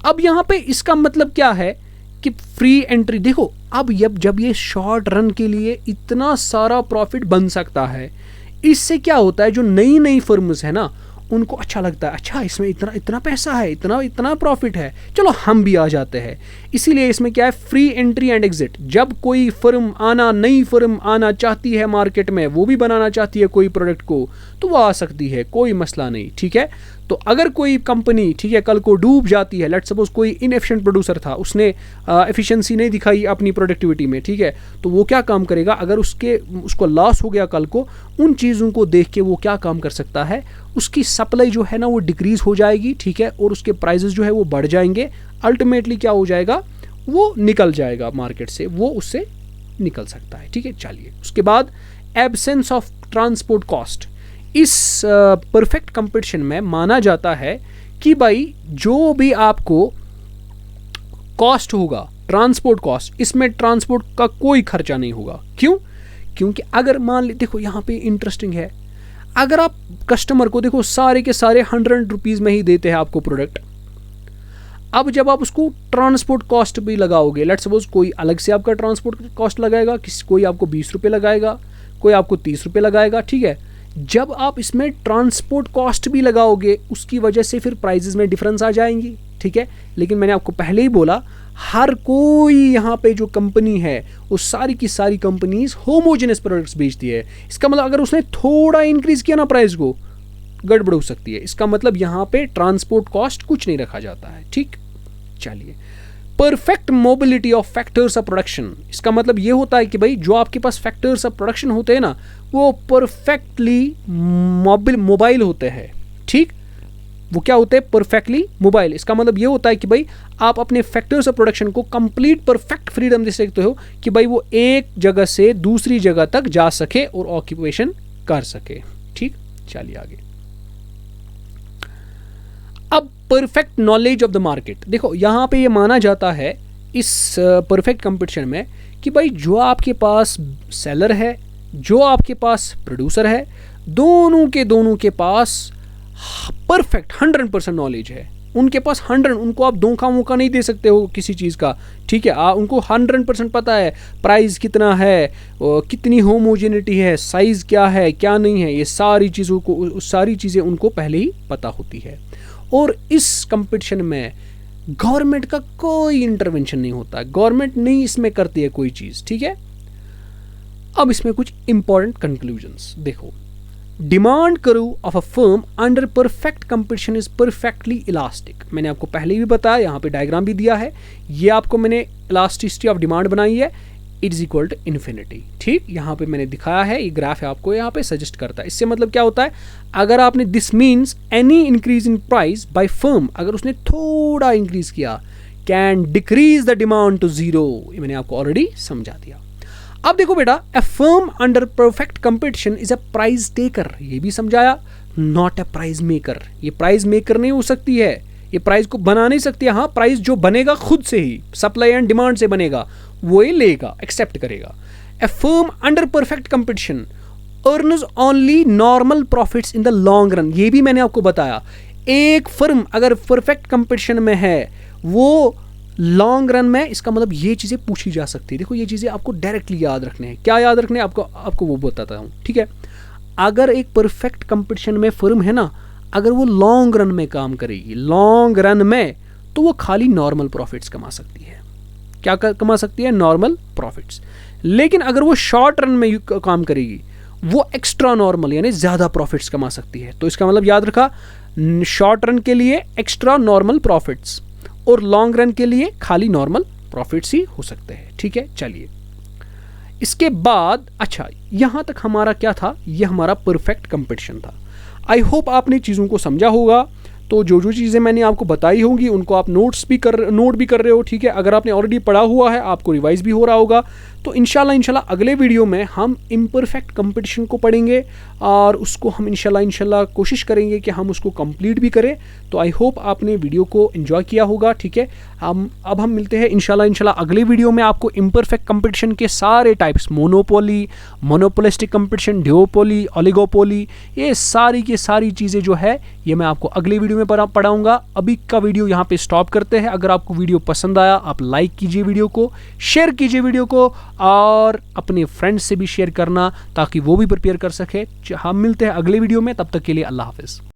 अब यहां पे इसका मतलब क्या है कि फ्री एंट्री, देखो अब जब ये शॉर्ट रन के लिए इतना सारा प्रॉफिट बन सकता है, इससे क्या होता है, जो नई फर्म्स है ना, उनको अच्छा लगता है, अच्छा इसमें इतना पैसा है, इतना प्रॉफिट है, चलो हम भी आ जाते हैं। इसीलिए इसमें क्या है, फ्री एंट्री एंड एग्जिट। जब कोई नई फर्म आना चाहती है मार्केट में, वो भी बनाना चाहती है कोई प्रोडक्ट को, तो वो आ सकती है, कोई मसला नहीं, ठीक है। तो अगर कोई कंपनी, ठीक है, कल को डूब जाती है, लेट्स सपोज कोई इनएफिशिएंट प्रोड्यूसर था, उसने एफिशिएंसी नहीं दिखाई अपनी प्रोडक्टिविटी में, ठीक है, तो वो क्या काम करेगा, अगर उसको लॉस हो गया कल को, उन चीज़ों को देख के वो क्या काम कर सकता है, उसकी सप्लाई जो है ना वो डिक्रीज हो जाएगी, ठीक है, और उसके प्राइजेस जो है वो बढ़ जाएंगे। अल्टीमेटली क्या हो जाएगा, वो निकल जाएगा मार्केट से, वो उससे निकल सकता है, ठीक है। चलिए उसके बाद एब्सेंस ऑफ ट्रांसपोर्ट कॉस्ट। इस परफेक्ट कंपटीशन में माना जाता है कि भाई जो भी आपको कॉस्ट होगा, ट्रांसपोर्ट कॉस्ट, इसमें ट्रांसपोर्ट का कोई खर्चा नहीं होगा। क्यों? क्योंकि अगर मान ले, देखो यहाँ पे इंटरेस्टिंग है, अगर आप कस्टमर को देखो सारे के सारे 100 रुपीज़ में ही देते हैं आपको प्रोडक्ट, अब जब आप उसको ट्रांसपोर्ट कॉस्ट भी लगाओगे, लेट्स सपोज कोई अलग से आपका ट्रांसपोर्ट कॉस्ट लगाएगा, कोई आपको 20 रुपये लगाएगा, कोई आपको 30 रुपये लगाएगा, ठीक है। जब आप इसमें ट्रांसपोर्ट कॉस्ट भी लगाओगे उसकी वजह से फिर प्राइजेस में डिफरेंस आ जाएंगी, ठीक है। लेकिन मैंने आपको पहले ही बोला, हर कोई यहाँ पे जो कंपनी है वो सारी की सारी कंपनीज होमोजेनस प्रोडक्ट्स बेचती है। इसका मतलब अगर उसने थोड़ा इंक्रीज किया ना प्राइस को, गड़बड़ हो सकती है। इसका मतलब यहाँ पे ट्रांसपोर्ट कॉस्ट कुछ नहीं रखा जाता है, ठीक। चलिए, perfect mobility of factors of production, इसका मतलब ये होता है कि भाई जो आपके पास फैक्टर्स ऑफ प्रोडक्शन होते हैं ना, वो परफेक्टली मोबाइल होते हैं, ठीक। वो क्या होते हैं? Perfectly mobile. इसका मतलब ये होता है कि भाई आप अपने फैक्टर्स ऑफ प्रोडक्शन को कंप्लीट परफेक्ट फ्रीडम दे सकते हो कि भाई वो एक जगह से दूसरी जगह तक जा सके और ऑक्यूपेशन कर सके, ठीक। चलिए आगे। अब perfect knowledge of the market, देखो यहाँ पे ये माना जाता है इस परफेक्ट कंपटीशन में कि भाई जो आपके पास सेलर है, जो आपके पास प्रोड्यूसर है, दोनों के पास परफेक्ट 100% नॉलेज है। उनके पास 100, उनको आप धोखा मौका नहीं दे सकते हो किसी चीज़ का, ठीक है। उनको 100% पता है प्राइस कितना है, कितनी होमोजेनिटी है, साइज़ क्या है क्या नहीं है, ये सारी चीज़ें उनको पहले ही पता होती है। और इस कंपटीशन में गवर्नमेंट का कोई इंटरवेंशन नहीं होता, गवर्नमेंट नहीं इसमें करती है कोई चीज़, ठीक है। अब इसमें कुछ इंपॉर्टेंट कंक्लूजन्स देखो। Demand curve of a firm under perfect competition is perfectly elastic. मैंने आपको पहले भी बताया, यहाँ पे डायग्राम भी दिया है, ये आपको मैंने इलास्टिसिटी ऑफ डिमांड बनाई है, it is equal to infinity, ठीक। यहाँ पे मैंने दिखाया है, ये ग्राफ है आपको यहाँ पे सजेस्ट करता है। इससे मतलब क्या होता है, अगर आपने this means any increase in price by firm, अगर उसने थोड़ा इंक्रीज किया, can decrease the demand to zero. मैंने आपको ऑलरेडी समझा दिया। अब देखो बेटा, a firm under perfect competition is a price taker, ये भी समझाया, नॉट ए प्राइस मेकर। ये प्राइस मेकर नहीं हो सकती है, ये प्राइस को बना नहीं सकती है। हाँ, प्राइस जो बनेगा खुद से ही, सप्लाई एंड डिमांड से बनेगा, वो ही लेगा, एक्सेप्ट करेगा। A firm under perfect competition earns only normal profits in the long run, ये भी मैंने आपको बताया। एक फर्म अगर परफेक्ट कंपटीशन में है, वो लॉन्ग रन में, इसका मतलब ये चीज़ें पूछी जा सकती है। देखो ये चीज़ें आपको डायरेक्टली याद रखने हैं। क्या याद रखने हैं आपको वो बताता हूँ, ठीक है। अगर एक परफेक्ट कंपटीशन में फर्म है ना, अगर वो लॉन्ग रन में काम करेगी, लॉन्ग रन में, तो वो खाली नॉर्मल प्रॉफिट्स कमा सकती है। क्या कमा सकती है? Normal profits. लेकिन अगर वो शॉर्ट रन में काम करेगी, वो एक्स्ट्रा नॉर्मल यानी ज़्यादा प्रॉफिट्स कमा सकती है। तो इसका मतलब याद रखा, शॉर्ट रन के लिए एक्स्ट्रा नॉर्मल प्रॉफिट्स और लॉन्ग रन के लिए खाली नॉर्मल प्रॉफिट्स ही हो सकते हैं, ठीक है। चलिए, इसके बाद अच्छा, यहां तक हमारा क्या था, ये हमारा परफेक्ट कंपटीशन था। आई होप आपने चीज़ों को समझा होगा। तो जो चीज़ें मैंने आपको बताई होंगी उनको आप नोट भी कर रहे हो, ठीक है। अगर आपने ऑलरेडी पढ़ा हुआ है, आपको रिवाइज भी हो रहा होगा। तो इंशाल्लाह अगले वीडियो में हम इम्परफेक्ट कंपटीशन को पढ़ेंगे और उसको हम इंशाल्लाह कोशिश करेंगे कि हम उसको कंप्लीट भी करें। तो आई होप आपने वीडियो को एंजॉय किया होगा, ठीक है। अब हम मिलते हैं इंशाल्लाह अगले वीडियो में। आपको इम्परफेक्ट कंपटीशन के सारे types, monopoly, monopolistic competition, duopoly, oligopoly, ये सारी की सारी चीज़ें जो है ये मैं आपको अगले वीडियो में पढ़ाऊंगा। अभी का वीडियो यहाँ पे स्टॉप करते हैं। अगर आपको वीडियो पसंद आया, आप लाइक कीजिए वीडियो को, शेयर कीजिए वीडियो को और अपने फ्रेंड्स से भी शेयर करना ताकि वो भी प्रिपेयर कर सके। हम मिलते हैं अगले वीडियो में, तब तक के लिए अल्लाह हाफिज़।